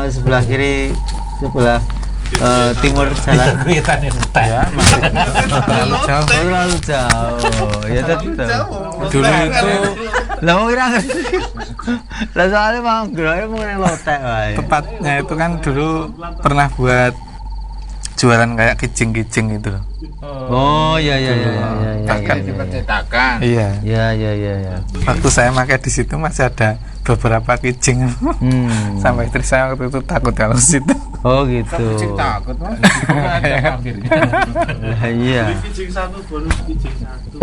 sebelah kiri, sebelah timur jalan. Kelihatan yang lotek. Ya, masih terlalu jauh. Terlalu jauh. Ya tetap. Dulu itu Lah mau kira ngerti. Lah soalnya mau geraknya mau neng lotek wae. tepatnya itu kan dulu pernah buat jualan kayak kijing-kijing itu. Oh iya. Bahkan Dipercetakan. iya. Ya. Waktu saya pakai di situ masih ada beberapa kijing. Sampai istri saya waktu itu takut kalau situ. Oh gitu. Kucing takut mas. Ada hampirnya. Lah, iya. Beli kijing 1 bonus kijing 1.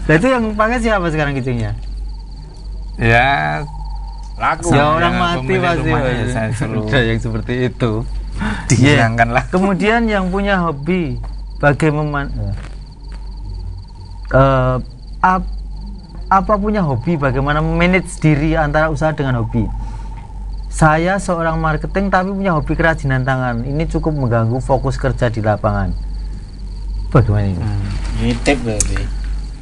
Lah itu yang pakai siapa sekarang kijingnya? Ya Laku. Ya orang yang mati pemilik pasti. rumahnya Mas. saya suruh Ada yang seperti itu. dihilangkan lah. Kemudian yang punya hobi bagaimana apa punya hobi bagaimana manage diri antara usaha dengan hobi. Saya seorang marketing tapi punya hobi kerajinan tangan. Ini cukup mengganggu fokus kerja di lapangan. Bagaimana ini? Ini tip berarti.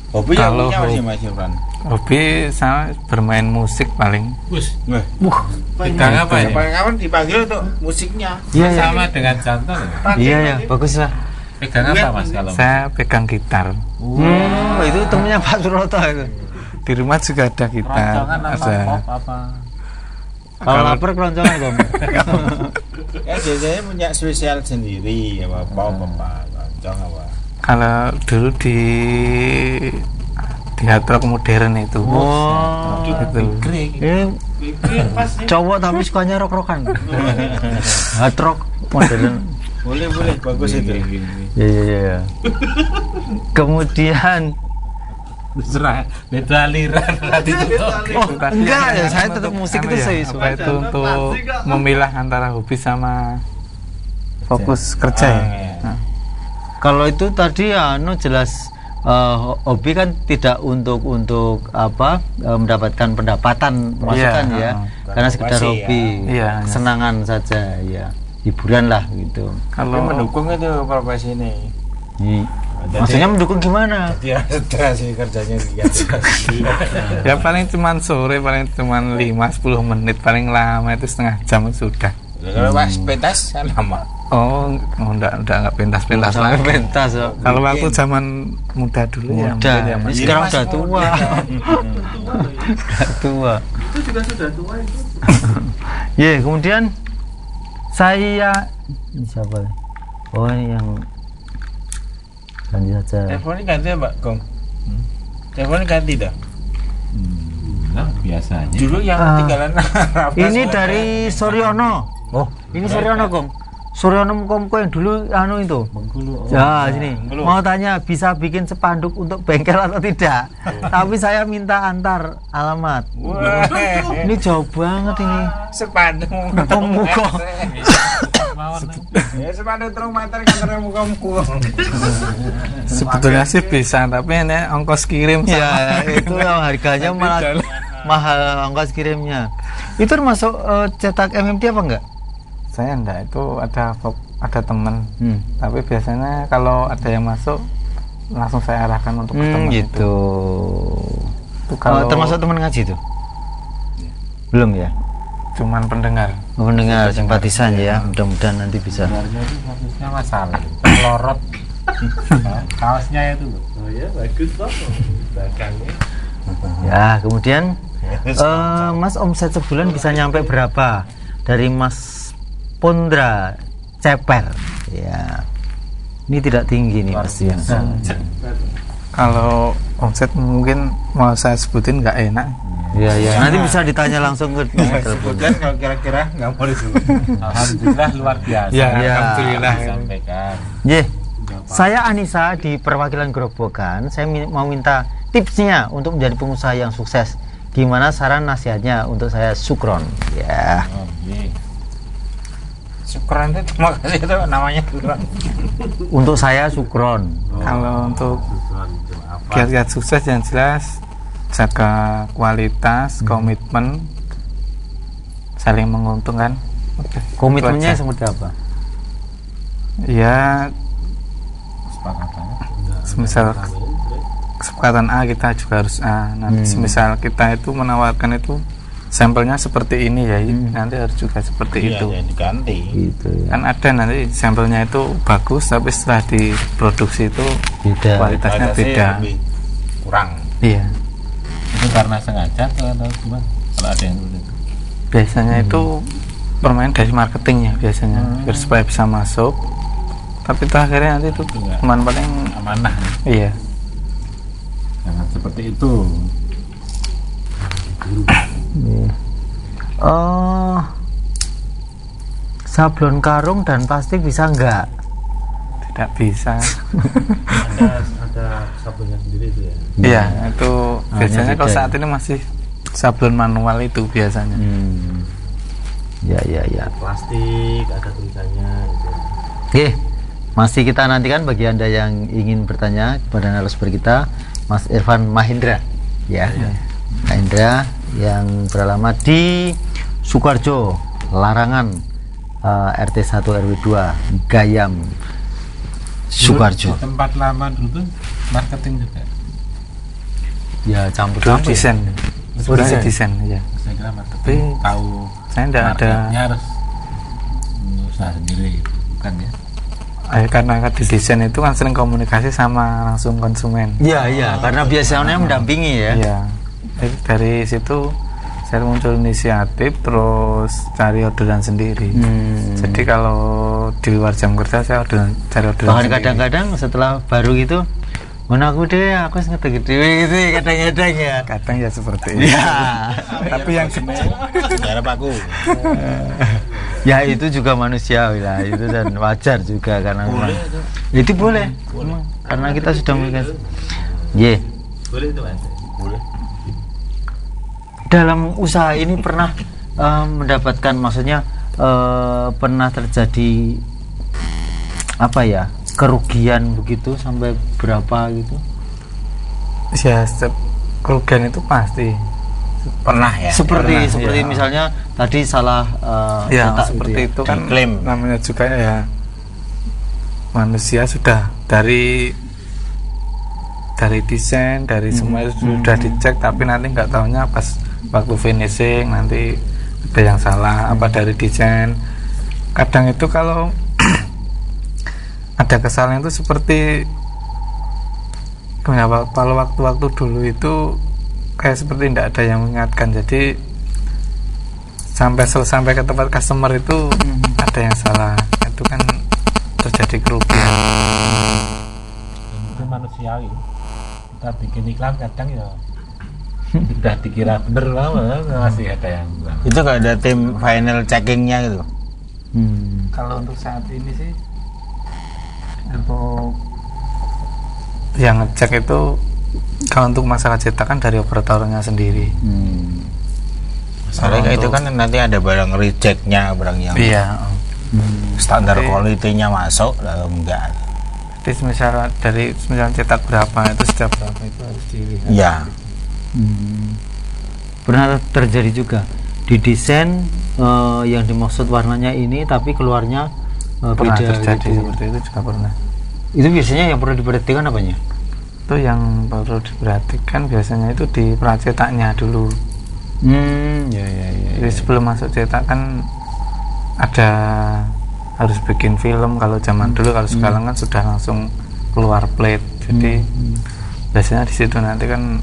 Hobi yang Kalau punya masih hobi- Mas Irfan. Hobi saya bermain musik paling. Wes, Wah, Pegang apa ya? kawan dipanggil untuk musiknya. Iya, iya. Sama dengan jantung ya? Iya ya, bagus lah. Pegang apa mas kalau? Saya pegang gitar. Itu temennya Pak Suroto itu. Di rumah juga ada gitar. Keroncongan apa? Ada. Pop apa? Kalau lapar keroncongan Om. Ya biasanya punya spesial sendiri apa apa keroncong apa. Kalau dulu di hard rock modern itu. Oh, Itu. ini pas nih. cowok tapi sukanya rock-rockan. Hard rock modern. Boleh bagus itu. Iya. Kemudian Serah, beda aliran berarti itu. enggak ya, saya tetap Untuk- musik anu itu ya, saya apa suka. itu untuk memilah antara hobi sama fokus kerja ya. Nah, Kalau itu tadi jelas hobi kan tidak untuk apa mendapatkan pendapatan masukan Iya, ya, karena sekedar motivasi hobi, Iya, kesenangan saja ya, hiburan lah gitu. Tapi kalau mendukung itu profesi ini. Maksudnya mendukung gimana? Dia stres sih kerjanya gitu. ya paling cuman sore, paling cuman 5-10 menit, paling lama itu setengah jam sudah. Kalau pas pentas kan lama. Oh, enggak pentas-pentas Sampai lagi. pentas ya. Kalau waktu zaman muda dulu ya Udah, mungkin ya, Mas. ini sekarang udah tua. Udah tua. Itu juga sudah tua itu. Ya, kemudian saya ini siapa? Oh, ini yang ganti saja. Teleponnya ganti ya Mbak Gong. Teleponnya ganti dah. Nah, biasanya. Dulu yang ketinggalan. Ini dari Suryono. Oh, ini Suryono, Kong. Suryono Mukomko yang dulu itu. Ya, sini. Mau tanya bisa bikin spanduk untuk bengkel atau tidak? Tapi saya minta antar alamat. Wah, Ini jauh banget ini. sepanduk. Muko. Ya sepanduk terus mater kantornya muka-muka. Sebetulnya sih bisa, tapi ini ongkos kirim Ya, itu yang harganya malah mahal ongkos kirimnya. Itu termasuk cetak MMT apa enggak? saya enggak, itu ada teman. Tapi biasanya kalau ada yang masuk langsung saya arahkan untuk ke teman Gitu. itu kalau Termasuk teman ngaji itu? Belum ya? cuman pendengar. Mendengar simpatisan ya. Mudah-mudahan nanti bisa. Sebenarnya itu fokusnya masalah lorot kaosnya itu. Oh ya, bagus loh. Dagangnya. Ya, kemudian Mas omset sebulan bisa nyampe berapa? Dari Mas Pondra Ceper. Ya. Ini tidak tinggi nih pasti yang. Kalau omset mungkin mau saya sebutin nggak enak. Iya, iya. Nanti bisa ditanya langsung ke nomor telepon. Sebutkan kalau kira-kira nggak mau disebut. Alhamdulillah luar biasa. Ya, Ya. alhamdulillah. Disampaikan. Ye, saya Anissa di perwakilan Grobogan. Saya mau minta tipsnya untuk menjadi pengusaha yang sukses. Gimana saran nasihatnya untuk saya Sukron? Ya. Oh, iya. Syukuran itu terima kasih itu namanya syukuran. Untuk saya Sukron. Kalau untuk kiat-kiat sukses yang jelas jaga kualitas, komitmen, saling menguntungkan. Oke, Komitmennya itu aja. seperti apa? Ya, Kesepakatannya. semisal kesepakatan A kita juga harus A. Nanti semisal kita itu menawarkan itu sampelnya seperti ini ya, nanti harus juga seperti Iya, itu. ya, diganti. Gitu ya. Kan ada nanti sampelnya itu bagus, tapi setelah diproduksi itu Beda. kualitasnya Kualitasnya beda. lebih kurang. Iya. Itu karena sengaja atau gimana? Kalau ada yang seperti itu. Biasanya itu permainan dari marketingnya biasanya, biar supaya bisa masuk. Tapi itu akhirnya nanti itu Enggak. cuman paling Amanah. iya. Jangan seperti itu. sablon karung dan plastik bisa enggak? Tidak bisa. Ada sablonnya sendiri itu ya. Iya, itu biasanya kalau beda saat ini masih sablon manual itu biasanya. Ya. Plastik ada tulisannya gitu. Oke, masih kita nantikan bagi Anda yang ingin bertanya kepada narasumber kita, Mas Irfan Mahendra, ya. Mahendra yang beralamat di Sukoharjo, Larangan, RT 1 RW 2, Gayam, Sukoharjo. Di tempat lama dulu tuh marketing juga. Ya, campur Itu desain. Sebenarnya desain ya. Saya kira marketing. Tapi Tahu saya tidak ada. marketnya harus usaha sendiri gitu, bukan ya? Karena di desain itu kan sering komunikasi sama langsung konsumen. Iya, karena biasanya mendampingi ya. Iya. Jadi dari situ saya muncul inisiatif terus cari orderan sendiri. Jadi kalau di luar jam kerja saya cari orderan Bahkan sendiri. kadang-kadang setelah baru gitu, mana aku deh, aku ngetek gitu kadang-kadang ya. Kadang ya seperti itu. Ya. Tapi yang Sejarah paku. Ya itu juga manusiawi lah, itu dan wajar juga karena memang itu boleh. Memang, karena kita sudah memberikan. Boleh itu Mas. Boleh. Dalam usaha ini pernah mendapatkan, maksudnya pernah terjadi apa ya, kerugian begitu sampai berapa gitu? ya kerugian itu pasti. Pernah ya. Seperti ya. misalnya tadi salah Ya cetak seperti gitu itu kan Diklaim. namanya juga ya manusia sudah dari desain dari semua sudah dicek, tapi nanti nggak tahunya pas waktu finishing nanti ada yang salah apa dari desain. Kadang itu kalau ada kesalahan itu seperti kalau waktu-waktu dulu itu kayak seperti tidak ada yang mengingatkan, jadi sampai ke tempat customer itu ada yang salah, itu kan terjadi kerugian. Itu manusiawi. Kita bikin iklan kadang ya sudah dikira bener lama masih ada yang kurang. Itu nggak ada tim final checkingnya gitu. Kalau untuk saat ini sih untuk yang ngecek itu kalau untuk masalah cetakan dari operatornya sendiri. Soalnya kayak itu kan nanti ada barang rejectnya, barang yang Iya. standar Jadi- quality-nya masuk lalu enggak. Jadi misal cetak berapa itu setiap berapa itu harus dilihat. Iya. Pernah terjadi juga di desain yang dimaksud warnanya ini tapi keluarnya Pernah beda terjadi gitu. seperti itu juga pernah. Itu biasanya yang perlu diperhatikan apanya? Itu yang perlu diperhatikan biasanya itu di pracetaknya dulu. Ya. Jadi sebelum masuk cetak kan ada harus bikin film. Kalau zaman dulu, kalau sekarang kan sudah langsung keluar plate. Jadi biasanya di situ nanti kan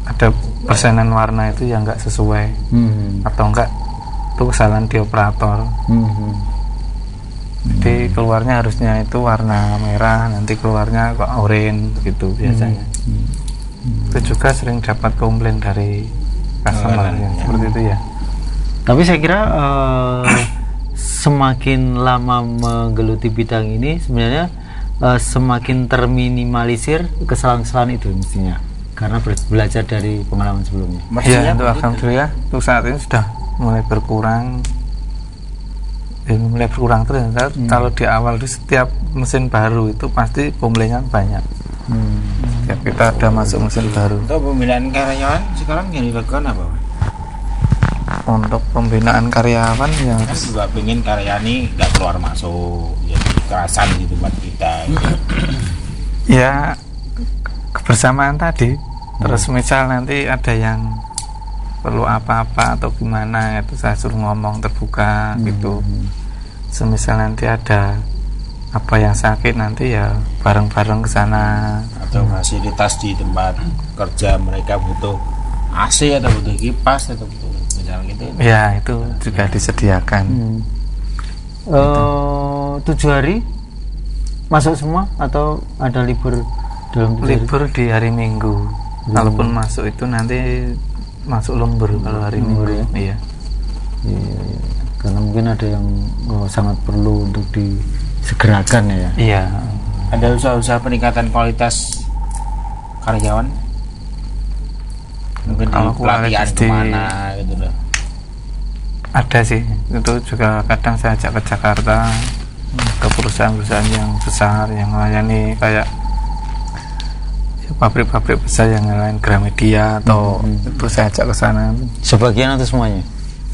ada persenan warna itu yang enggak sesuai atau enggak itu kesalahan di operator. Jadi keluarnya harusnya itu warna merah, nanti keluarnya kok oranye gitu biasanya. Itu juga sering dapat komplain dari customer yang seperti itu ya. Tapi saya kira semakin lama menggeluti bidang ini sebenarnya semakin terminimalisir kesalahan-kesalahan itu mestinya karena belajar dari pengalaman sebelumnya. Ya, untuk alhamdulillah untuk saat ini sudah mulai berkurang. Mulai berkurang terus. Kalau di awal di setiap mesin baru itu pasti komplainnya banyak. Setiap kita ada masuk mesin baru. Untuk pembinaan karyawan sekarang yang dilakukan apa? Untuk pembinaan karyawan ya Kan juga pengen karyani nggak keluar masuk, jadi kekerasan di tempat kita. ya kebersamaan tadi. Terus misal nanti ada yang perlu apa-apa atau gimana itu saya suruh ngomong terbuka gitu. Semisal nanti ada apa yang sakit nanti ya bareng-bareng ke sana. Atau fasilitas di tempat kerja mereka butuh AC atau butuh kipas atau butuh misalnya gitu. Ya itu juga disediakan. 7 hari masuk semua atau ada libur dalam 7 hari? Libur di hari Minggu. Kalaupun masuk itu nanti masuk lembur kalau hari Minggu. ya? Iya. Iya. karena mungkin ada yang sangat perlu untuk disegerakan ya. Iya. Ada usaha-usaha peningkatan kualitas karyawan? Mungkin di Kalau pelatihan kualitas kemana gitu loh. Ada sih, itu juga kadang saya ajak ke Jakarta, ke perusahaan-perusahaan yang besar yang melayani kayak pabrik-pabrik besar yang lain Gramedia atau itu saya ajak ke sana. Sebagian atau semuanya?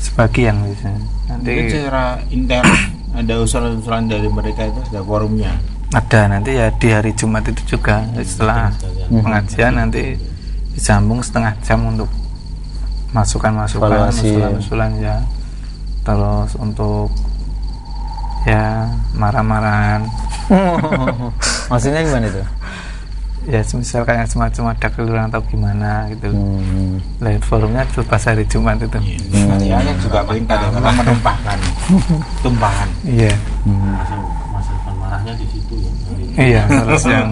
Sebagian biasanya. Nanti Mungkin secara intern ada usulan-usulan dari mereka itu ada forumnya. ada nanti ya di hari Jumat itu juga setelah pengajian nanti disambung setengah jam untuk masukan-masukan, Evaluasi. usulan-usulan ya. Terus untuk ya marah-marahan Maksudnya gimana itu? ya semisal kayak semacam ada kelurahan atau gimana gitu. Lain forumnya itu pas hari Jumat itu. Ya kan juga perintah karena menumpahkan tumpahan. Iya. Masa depan marahnya di situ ya. Iya, harus yang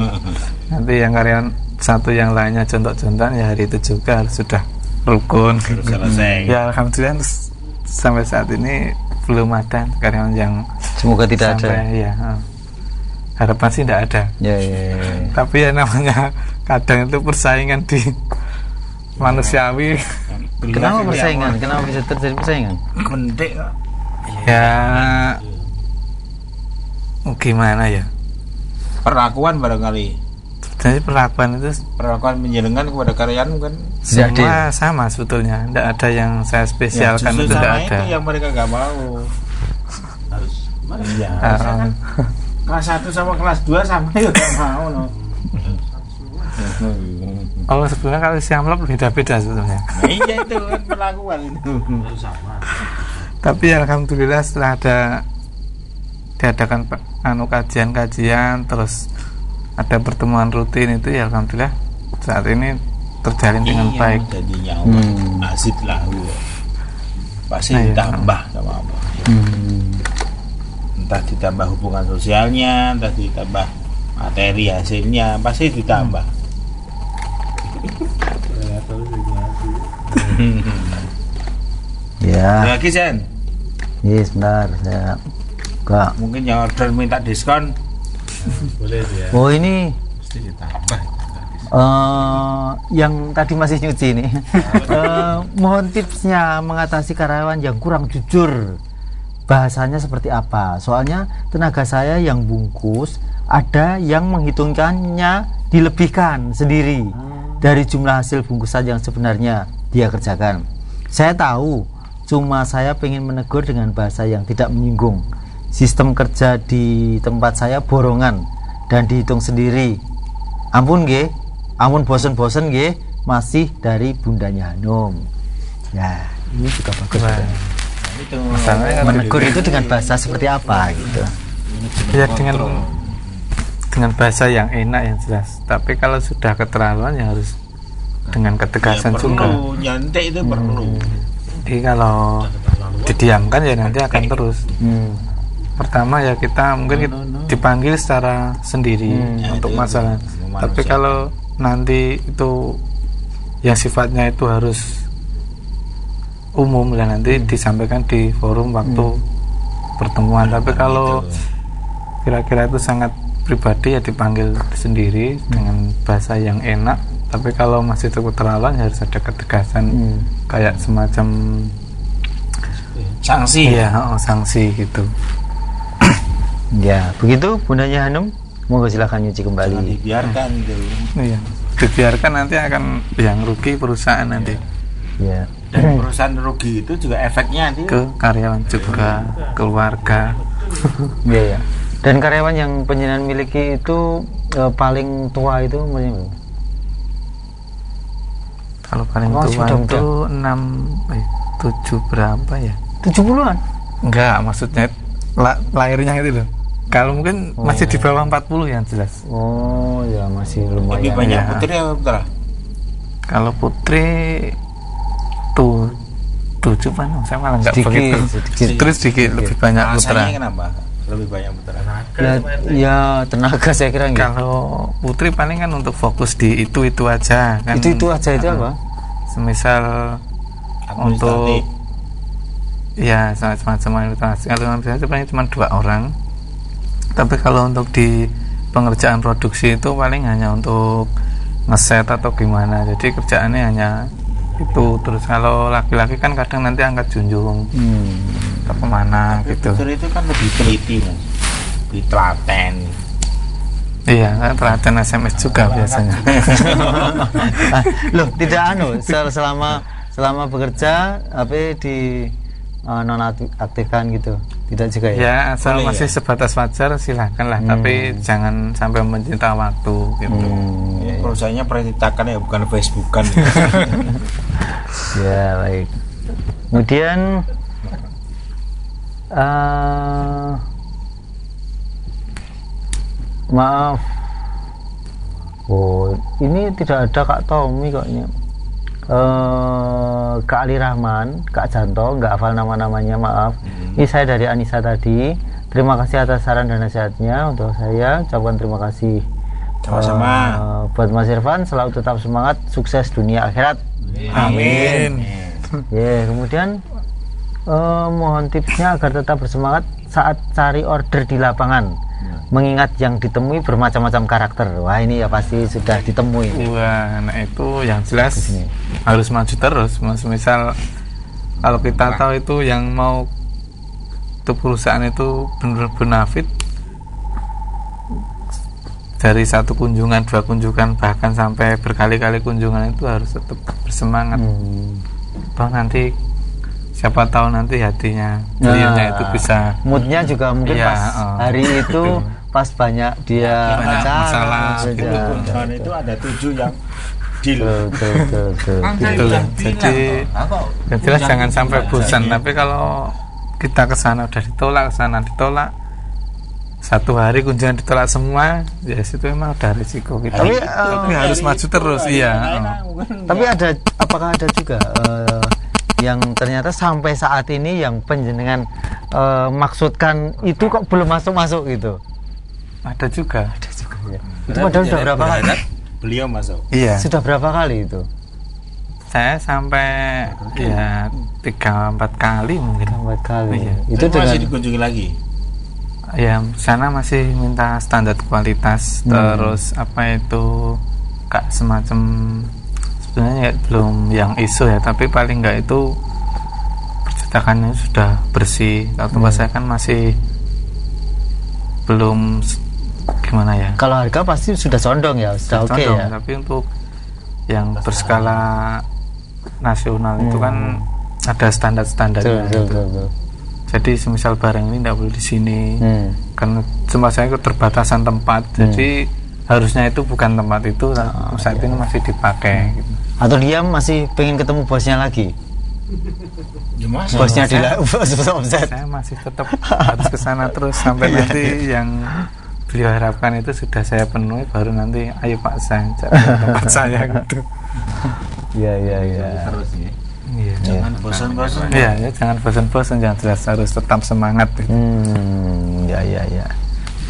nanti yang karyawan satu yang lainnya contoh-contohan ya hari itu juga harus sudah rukun. Terus selesai. Ya alhamdulillah sampai saat ini belum ada karyawan yang Semoga tidak ada. sampai ya. Harapan sih tidak ada. Ya. Tapi ya namanya kadang itu persaingan di manusiawi. Kenapa persaingan? Kenapa bisa terjadi persaingan? Mendek kok. Ya gimana ya? Perlakuan barangkali. Jadi perlakuan itu Perlakuan menyenangkan kepada karyawan kan. Tidak semua adil. sama sebetulnya. Tidak ada yang saya spesialkan justru itu tidak sama ada. itu yang mereka nggak mau. Harus gimana? Iya. Ah, Kelas 1 sama kelas 2 sama ya nggak mau no. kalau sebenarnya kalau si amplop beda-beda sebetulnya. Iya itu kan perlakuan itu. Harus sama. Tapi alhamdulillah setelah diadakan kajian-kajian terus ada pertemuan rutin itu ya alhamdulillah saat ini terjalin dengan Iya, baik. jadi nyawa nasib lahu pasti Nah, iya. ditambah sama Allah. Entah ditambah hubungan sosialnya, entah ditambah materi hasilnya, pasti ditambah. Ya. Lagi Sen, Iya, sebentar saya buka. mungkin yang order minta diskon Boleh itu ya. Oh, ini Mesti ditambah. yang tadi masih nyuci nih. Mohon tipsnya mengatasi karyawan yang kurang jujur. Bahasanya seperti apa? Soalnya tenaga saya yang bungkus ada yang menghitungkannya dilebihkan sendiri dari jumlah hasil bungkusan yang sebenarnya dia kerjakan. Saya tahu, cuma saya pengen menegur dengan bahasa yang tidak menyinggung. Sistem kerja di tempat saya borongan dan dihitung sendiri. Ampun nggih, ampun bosen-bosen nggih, masih dari bundanya Hanum. Ya, ini juga bagus. Wah, itu masalahnya kan Menegur itu dengan bahasa seperti apa gitu. ya dengan bahasa yang enak yang jelas. Tapi kalau sudah keterlaluan ya harus dengan ketegasan juga. perlu nyantai itu perlu. Jadi kalau didiamkan ya nanti akan terus. Pertama ya kita mungkin dipanggil secara sendiri Ya, untuk itu masalah. semua Tapi manusia. kalau nanti itu yang sifatnya itu harus umum dan nanti disampaikan di forum waktu pertemuan. Tapi kalau kira-kira itu sangat pribadi ya dipanggil sendiri dengan bahasa yang enak. Tapi kalau masih cukup keterlaluan ya harus ada ketegasan kayak semacam Sanksi. iya sanksi gitu. Ya, begitu bundanya Hanum. Monggo silakan nyuci Jangan kembali. dibiarkan itu. Iya, dibiarkan nanti akan yang rugi perusahaan nanti Ya. Dan perusahaan rugi itu juga efeknya nanti ke karyawan juga keluarga. Iya ya. Dan karyawan yang penjenengan miliki itu paling tua itu umurnya berapa? Kalau paling Oh, tua sudah itu 7 berapa ya? 70-an. Enggak, maksudnya lahirnya itu loh. Kalau mungkin masih di bawah 40 yang jelas. Oh, ya masih lebih lumayan. banyak ya. putri apa putra? Kalau putri tuh 7 kan saya malah nggak Sedikit, begitu. sedikit. Terus sedikit lebih banyak putra. Alasannya kenapa? Lebih banyak putra. Ya, ya tenaga saya kira enggak. Kalau putri paling kan untuk fokus di itu aja kan. Itu aja itu apa? Semisal untuk Administratif. ya semacam ilustrasi. Kalau ilustrasi paling cuma 2 orang, tapi kalau untuk di pengerjaan produksi itu paling hanya untuk ngeset atau gimana, jadi kerjaannya hanya itu. Terus kalau laki-laki kan kadang nanti angkat junjung ke kemana gitu. Fitur itu kan lebih teliti mas, lebih telaten. Iya kan, telaten SMS juga biasanya. Loh, tidak selama bekerja apa di nonaktifkan gitu, tidak juga ya? Ya asal Boleh, masih ya? sebatas wajar silahkan lah, tapi jangan sampai menyita waktu gitu. Perusahaannya perintahkan ya, bukan Facebookan. Ya baik. Kemudian maaf, oh ini tidak ada Kak Tommy kok ini. Kak Ali Rahman, Kak Janto, nggak hafal nama-namanya, maaf. Ini saya dari Anissa tadi. Terima kasih atas saran dan nasihatnya untuk saya. Ucapkan terima kasih. Sama-sama. Buat Mas Irfan, selalu tetap semangat, sukses dunia akhirat. Amin. Ya, kemudian mohon tipsnya agar tetap bersemangat saat cari order di lapangan. Mengingat yang ditemui bermacam-macam karakter. Wah, ini ya pasti sudah ditemui. Wah, nah itu yang jelas harus maju terus. Misal kalau kita tahu itu yang mau itu perusahaan itu benar-benar bonafit, dari 1 kunjungan, 2 kunjungan, bahkan sampai berkali-kali kunjungan itu harus tetap bersemangat. Toh nanti siapa tahu nanti hatinya beliaunya itu bisa, moodnya juga mungkin Iya, pas hari itu pas banyak dia banyak acara masalah saja. gitu. Kunjungan itu ada 7 yang deal. Betul. Gitu. Jadi yang jelas jangan sampai bosan. Tapi kalau kita kesana udah ditolak, kesana ditolak, 1 hari kunjungan ditolak semua, ya itu memang udah risiko kita. Tapi harus maju terus, iya. Tapi apakah ada juga yang ternyata sampai saat ini yang penjenengan maksudkan itu kok belum masuk gitu? Ada juga. Ya. Itu padahal sudah berapa kali? Beliau masuk. Iya. Sudah berapa kali itu? Saya sampai ya 3-4 kali mungkin. 4 kali. Iya. Itu masih dengan dikunjungi lagi. Ya sana masih minta standar kualitas, terus apa itu kak semacam sebenarnya belum yang ISO ya, tapi paling enggak itu percetakannya sudah bersih. Kalau tempat saya kan masih belum gimana ya. kalau harga pasti sudah condong ya, sudah oke Condong, ya. tapi untuk yang berskala nasional itu kan ada standar-standarnya. Betul. Jadi semisal barang ini tidak boleh di sini, karena cuma saya keterbatasan tempat, jadi harusnya itu bukan tempat itu, saat ini masih dipakai. Gitu. Atau dia masih pengen ketemu bosnya lagi? Bosnya bos offset. Saya masih tetap harus ke sana terus sampai nanti yang beliau harapkan itu sudah saya penuhi, baru nanti ayo Pak saya tempat saya gitu. Iya. Terus ya. Iya. Jangan bosan-bosan. Iya, ya, jangan bosan-bosan, jangan jelas harus tetap semangat. Gitu. Ya.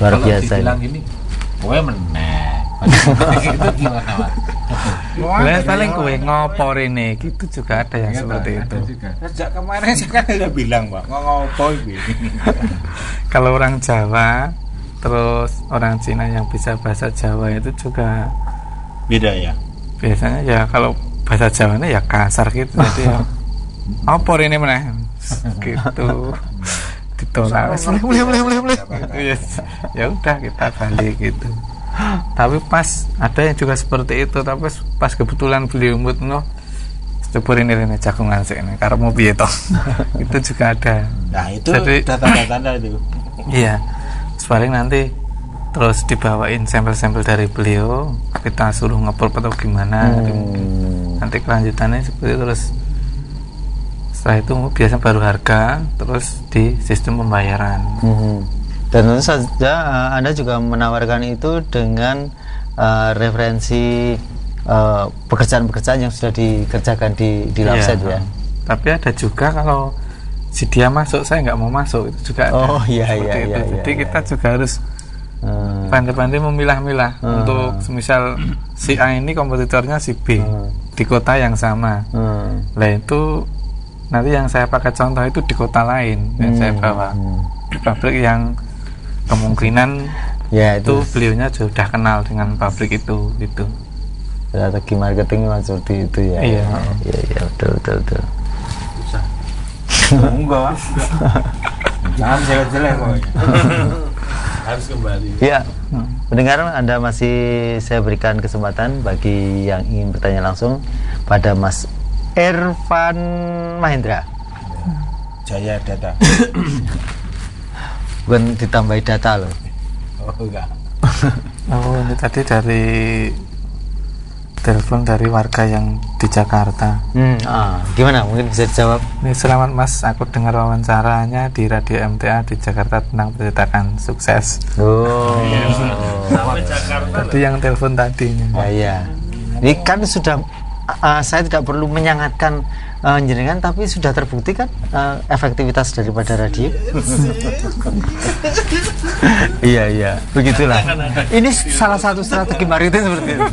Luar Kalau biasa. dibilang gini, gue meneh. Itu gimana Pak? Paling kue ngopor ini gitu juga ada yang seperti itu. Sejak kemarin saya kan udah bilang Pak, ngopo ini. Kalau orang Jawa terus orang Cina yang bisa bahasa Jawa itu juga Beda ya. biasanya ya kalau bahasa Jawanya ya kasar gitu, jadi ya opor ini meneh gitu ditolak boleh ya udah kita balik gitu. Tapi pas ada yang juga seperti itu, tapi pas kebetulan beliau mood no cepur ini jagungan sih ini karena mau piye toh. Itu juga ada. Nah itu Jadi- tanda-tanda itu. Iya, paling nanti terus dibawain sampel-sampel dari beliau, kita suruh ngeprop atau gimana. Nanti kelanjutannya seperti itu. Terus setelah itu biasa baru harga, terus di sistem pembayaran. Dan tentu saja Anda juga menawarkan itu dengan referensi pekerjaan-pekerjaan yang sudah dikerjakan di website ya. Tapi ada juga kalau si dia masuk saya nggak mau masuk, itu juga ada. Oh iya. Jadi kita juga harus pandai-pandai memilah-milah untuk misal si A ini kompetitornya si B di kota yang sama. Lah itu nanti yang saya pakai contoh itu di kota lain yang saya bawa di pabrik yang kemungkinan Ya itu itu beliaunya sudah kenal dengan pabrik itu gitu. strategi marketing memang seperti itu ya. Iya. Iya betul. Enggak. Jangan jelek-jelek pokoknya. Harus kembali. Ya, pendengar Anda masih saya berikan kesempatan bagi yang ingin bertanya langsung pada Mas Irfan Mahendra. Jaya Data. Bukan ditambahi data loh. Oh enggak. Oh, ini tadi dari telepon dari warga yang di Jakarta. Gimana? Mungkin bisa dijawab. Ini selamat Mas, aku dengar wawancaranya di radio MTA di Jakarta tentang percetakan sukses. Oh. Sampai Jakarta. Tadi yang telepon tadi ini. Ya. Ini kan sudah saya tidak perlu menyangatkan jenengan, tapi sudah terbukti kan efektivitas daripada radio. Iya, begitulah. Ini salah satu strategi marketing seperti itu.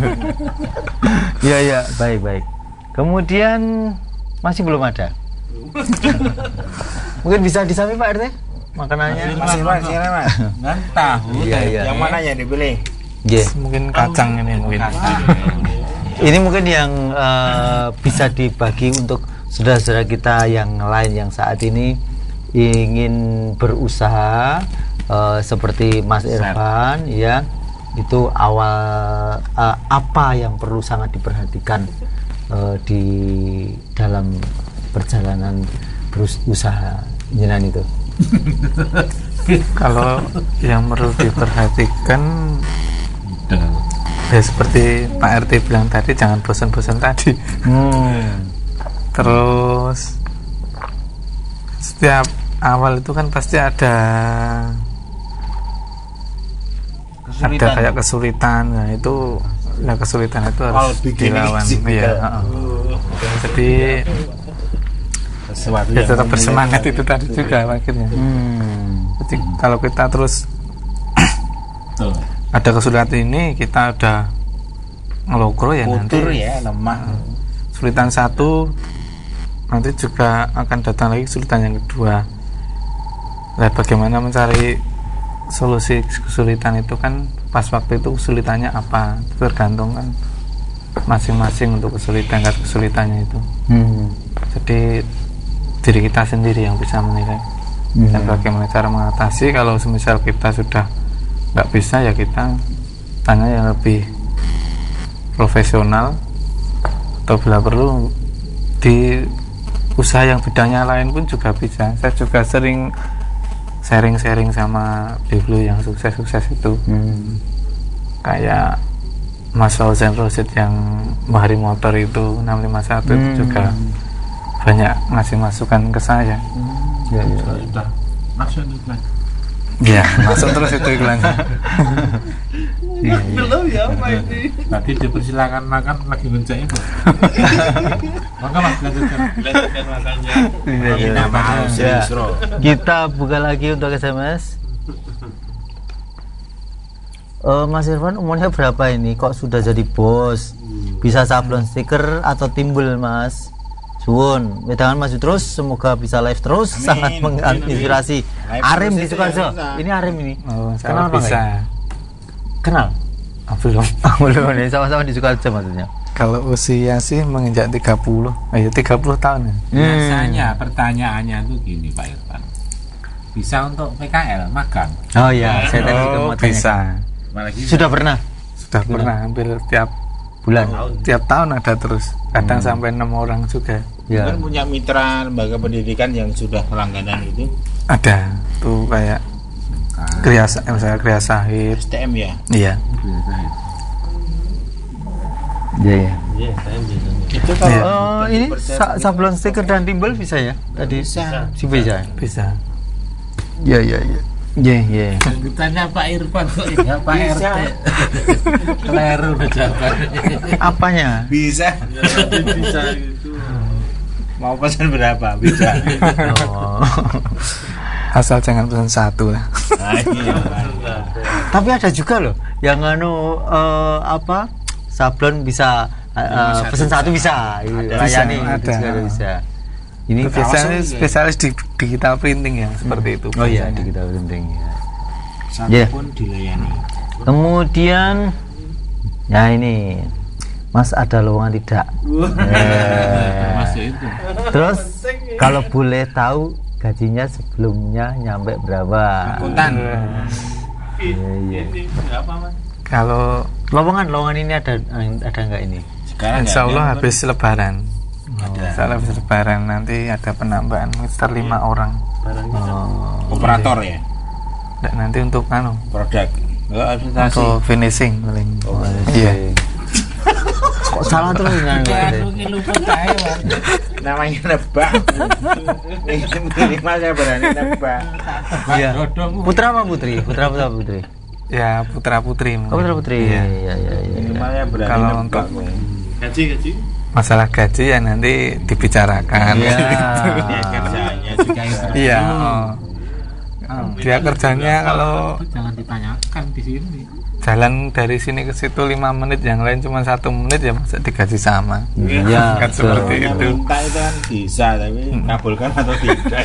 Iya, baik. Kemudian masih belum ada. Mungkin bisa disami Pak RT makanannya. Masih Mas, silakan Mas. Kan tahu. Iya. Yang mana yang dipilih? Iya. Mungkin kacang ini mungkin. Ini mungkin yang bisa dibagi untuk saudara-saudara kita yang lain yang saat ini ingin berusaha seperti Mas Irfan ya. Itu awal apa yang perlu sangat diperhatikan di dalam perjalanan berusaha jenengan itu. Kalau yang perlu diperhatikan ya seperti Pak RT bilang tadi, jangan bosan-bosan tadi. Terus setiap awal itu kan pasti ada kayak kesulitan. Nah itu kesulitan itu harus dilawan. Iya. Jadi Sesuatu ya yang tetap bersemangat itu tadi juga akhirnya. Jadi kalau kita terus ada kesulitan ini, kita udah ngelogro ya Kultur nanti ya lemah. kesulitan satu, nanti juga akan datang lagi kesulitan yang kedua. Nah, bagaimana mencari solusi kesulitan itu kan pas waktu itu kesulitannya apa, tergantung kan masing-masing untuk kesulitannya itu. Jadi diri kita sendiri yang bisa menilai dan bagaimana cara mengatasi. Kalau semisal kita sudah nggak bisa, ya kita tanya yang lebih profesional, atau bila perlu di usaha yang bidangnya lain pun juga bisa. Saya juga sering sharing sama beliau yang sukses itu, kayak Mas Fauzan Rosid yang Bahari Motor itu 651 itu juga banyak ngasih masukan ke saya. Sudah masuk iklan. Iya, masuk terus itu iklannya. Belum ya Pak ini. Tadi dipersilakan makan lagi ngerjain kok. Maka Mas lanjutkan. Lanjutkan makannya. Iya. Maaf, Ya. Bro. Kita buka lagi untuk SMS. Mas Irfan umurnya berapa ini? Kok sudah jadi bos? Bisa sablon stiker atau timbul Mas? Suwun, wedangan maju terus, semoga bisa live terus. Amin. Sangat menginspirasi. Live Arim terus di itu Sukoharjo. ya, bisa. Ini Arim ini. Oh, saya Kenal apa bisa. Kenal? Belum. Belum nih, sama-sama di Sukoharjo maksudnya. Kalau usia sih menginjak 30. 30 tahun ya. Biasanya pertanyaannya tuh gini Pak Irfan. Bisa untuk PKL magang? Oh iya, saya tadi juga mau tanya. Bisa. Apalagi Sudah pernah? Sudah pernah hampir tiap Bulan. tahun ada terus. Kadang sampai 6 orang juga. Ya. Kan punya mitra lembaga pendidikan yang sudah pelangganan itu, Ada. Tuh kayak misalnya Kriya Sahid. STM ya. Iya. Iya. Iya, saya biasanya. Itu kalau Iya. Ini sablon stiker dan timbul bisa ya? Tadi bisa. si bisa. Bisa. Iya. Iya. Ditanya Pak Irfan kok ya Pak RT. Keliru udah jawabannya. Apanya? Bisa. Bisa gitu. Mau pesan berapa? Bisa. Oh. Asal jangan pesan satu lah. Nah, iya. Tapi ada juga loh yang sablon bisa pesan satu bisa. Layani Bisa, itu ada. juga bisa. Ini spesialis di digital printing yang seperti itu. Oh iya, biasanya. digital printing ya. Satu Yeah. pun dilayani. Kemudian ya ini Mas ada lowongan tidak? Masuk itu. Terus kalau boleh tahu gajinya sebelumnya nyampe berapa? Akuntan. Iya. Ini apa mas? Kalau Lowongan ini ada nggak ini? Sekarang insya Allah nggak ada, habis lebaran. Ada. Insya Allah habis lebaran nanti ada penambahan sekitar 5 orang. Operator ya, Dan nanti untuk produk. Enggak administrasi. untuk finishing paling. Iya. Kok salah terus nggak? Namanya nebak. Minimal saya berani nebak. Iya. Putra apa putri? Putra putri. Ya putra putri. Oh, putra putri. Iya. Iya. Minimal saya berani Kalau nebak. untuk Gaji. masalah gaji ya nanti dibicarakan. Iya. Ya, kerjanya juga itu. Iya. Dia kerjanya kalau Jangan ditanyakan di sini. jalan dari sini ke situ 5 menit, yang lain cuma 1 menit ya masa digaji sama. Iya. Kan seperti Yang itu. minta itu kan bisa, tapi kabulkan atau tidak.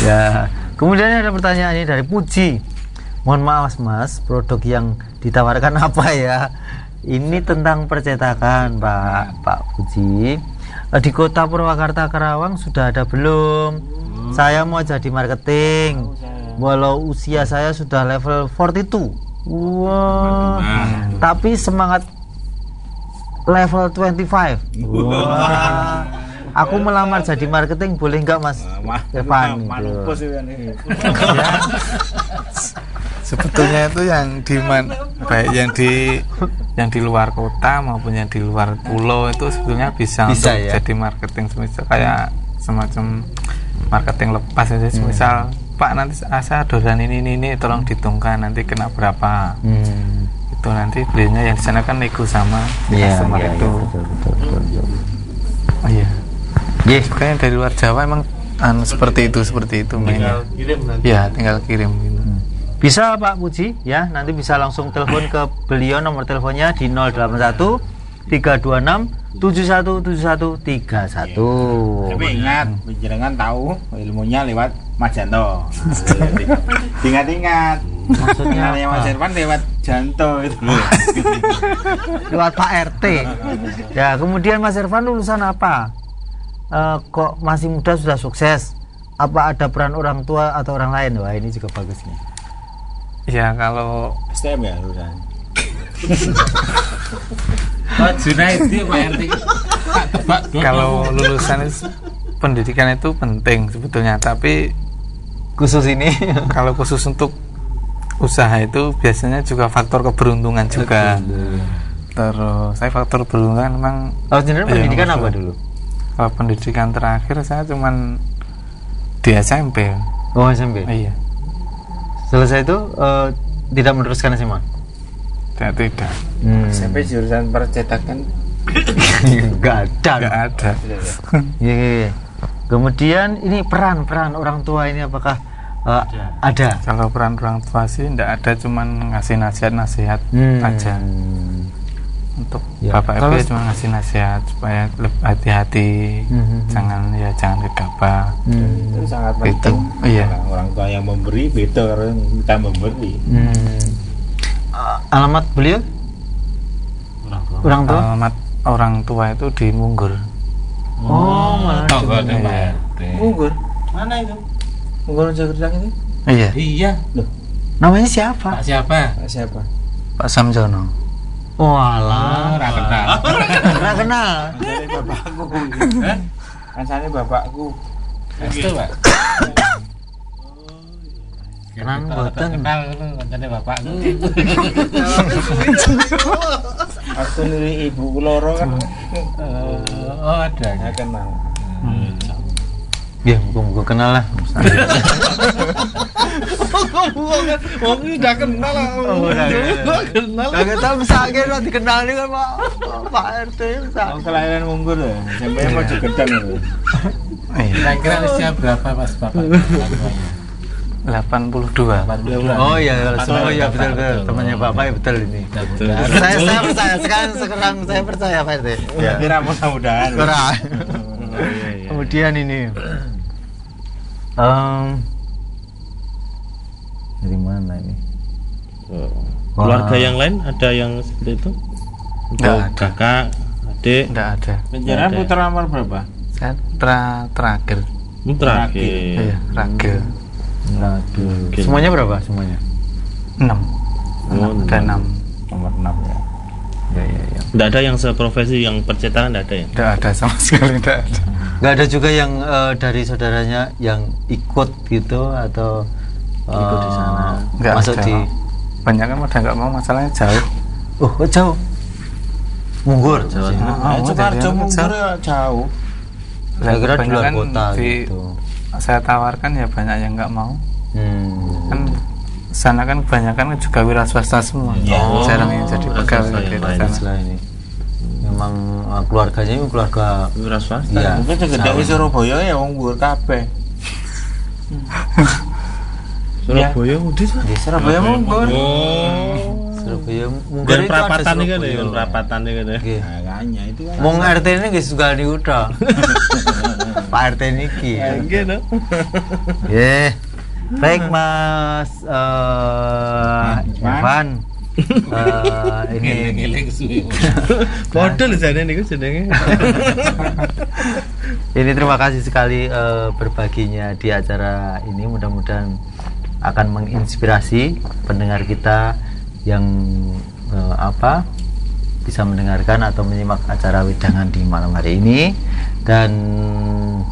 Ya. Kemudian ada pertanyaan ini dari Puji. Mohon maaf Mas, produk yang ditawarkan apa ya? Ini tentang percetakan Pak Puji. Di kota Purwakarta Karawang sudah ada belum? Saya mau jadi marketing. Walau usia saya sudah level 42. Wah. Tapi semangat level 25. Wah. Aku melamar jadi marketing boleh nggak Mas? Evan. Manupus itu kan ini. Sebetulnya itu yang baik yang di luar kota maupun yang di luar pulau itu sebetulnya bisa untuk ya? jadi marketing, semisal kayak semacam marketing lepas aja, semisal Pak nanti saya doran ini tolong dihitungkan nanti kena berapa. Itu nanti belinya yang di sana kan nego sama customer itu. Betul. Oh iya. Yes. Kayaknya dari luar Jawa emang seperti itu mainnya. Kirim nanti. Ya, tinggal kirim gitu. Bisa Pak Puji ya, nanti bisa langsung telepon ke beliau, nomor teleponnya di 081 326 717131. Tapi ingat, penjenengan tahu ilmunya lewat Mas Janto. Ingat-ingat. Maksudnya Yang Mas apa? Irfan lewat Janto itu loh. Lewat Pak RT. Ya, kemudian Mas Irfan lulusan apa? Kok masih muda sudah sukses? Apa ada peran orang tua atau orang lain? Wah, ini juga bagus nih. Ya kalau STM ya lulusan. Junaidi Pak RT. Tak tebak. kalau lulusan pendidikan itu penting sebetulnya, tapi Khusus ini. kalau khusus untuk usaha itu biasanya juga faktor keberuntungan juga. Terus saya faktor keberuntungan memang. Oh, jenengan Iya, pendidikan apa maksud- dulu? Kalau pendidikan terakhir saya cuman di SMP. Oh, SMP. Iya, Selesai itu tidak meneruskan SMA. tidak. SMP jurusan percetakan. Enggak ada. Nggak ada. Iya. Kemudian ini peran orang tua ini apakah ada? Kalau peran orang tua sih tidak ada, cuman ngasih nasihat aja. Untuk Ya, bapak kalau- ibu cuma ngasih nasihat supaya lebih hati-hati, jangan gegabah. Itu sangat Itu, penting. iya. Orang tua yang memberi beda kalau kita memberi. Alamat beliau? Orang tua? Alamat orang tua itu di Munggur. Oh, malah Tahu di- ada Pak RT. Munggur. Mana itu? Munggur Jakarta ini. Iya, Iya. namanya siapa? Pak siapa? Siapa? Pak Samjono. Walah, Ora kenal. nggak kenal. Dari bapakku. Kan saya bapakku. Itu Pak. Kenal Kalau boten. kenal itu kancane bapakku. Aku niri ibu loro kan. Oh, ada. Saya kenal. Ya, muka kenal lah. Oh, udah kenal lah. Kenal. Kagak tahu misalnya udah dikenal nih kan Pak RT. Aku kelahiran Munggur ya. Sampai mau Gedang itu. Kira-kira usia berapa Mas Bapak? 82. Oh iya, betul. Temannya Bapak ya betul ini. Saya percaya sekarang saya percaya Pak RT. Ya. Kira mudah-mudahan. Kurang. kemudian ini dari mana ini? Keluarga yang lain ada yang seperti itu? Nggak Untuk ada. kakak, adik, Enggak ada. Penjara Ada. putra nomor berapa? Saya terakhir. ini terakhir. Iya, ragil. Aduh. Semuanya berapa semuanya? 6. Oh, Ada 6. Nomor 6 ya. Ya. Nggak ada yang seprofesi yang percetakan, nggak ada ya? Enggak ada sama sekali, enggak ada. Nggak ada juga yang dari saudaranya yang ikut gitu atau Ikut di sana. Enggak masuk ada. di Banyak kan pada enggak mau, masalahnya jauh. kok jauh Munggur Jawa sih. Tengah. Oh, Sukarjo dari mundur jauh. ya jauh. Saya kira di luar Kebanyakan kota gitu. Saya tawarkan ya banyak yang enggak mau. Kan Hmm. sana kan kebanyakan juga wira swasta semua. Oh, Jarang yang jadi wira pegawai swasta di yang lain. sana. Setelah ini memang keluarganya ini keluarga Wira swasta. Iya. Mungkin segede wis Surabaya ya wong nggur kabeh. Surabaya udah sih. di Surabaya Munggur. Oh. Surabaya Munggur Dan itu ada perapatan nih kan ya, Surabaya. perapatan nih kan ya. Nggih. Makanya itu kan. Mong RT ini nggih suka diuda. Pak RT niki. Nggih, no. Nggih. Baik Mas Evan. Ini Model jane niku jenenge. ini terima kasih sekali berbaginya di acara ini, mudah-mudahan akan menginspirasi pendengar kita yang bisa mendengarkan atau menyimak acara wedangan di malam hari ini, dan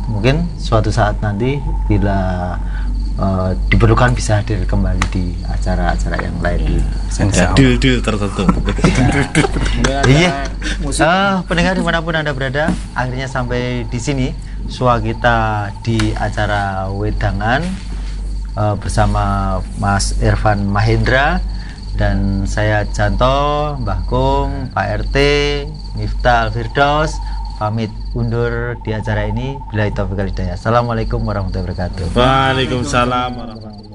mungkin suatu saat nanti bila diperlukan bisa hadir kembali di acara-acara yang lain di Deal tertentu. Iya, pendengar dimanapun Anda berada, akhirnya sampai di sini suara kita di acara wedangan bersama Mas Irfan Mahendra dan saya Janto, Mbah Kung, Pak RT, Miftah Firdaus pamit undur di acara ini. Billahi taufiq wal hidayah. Assalamualaikum warahmatullahi wabarakatuh. Waalaikumsalam warahmatullahi wabarakatuh.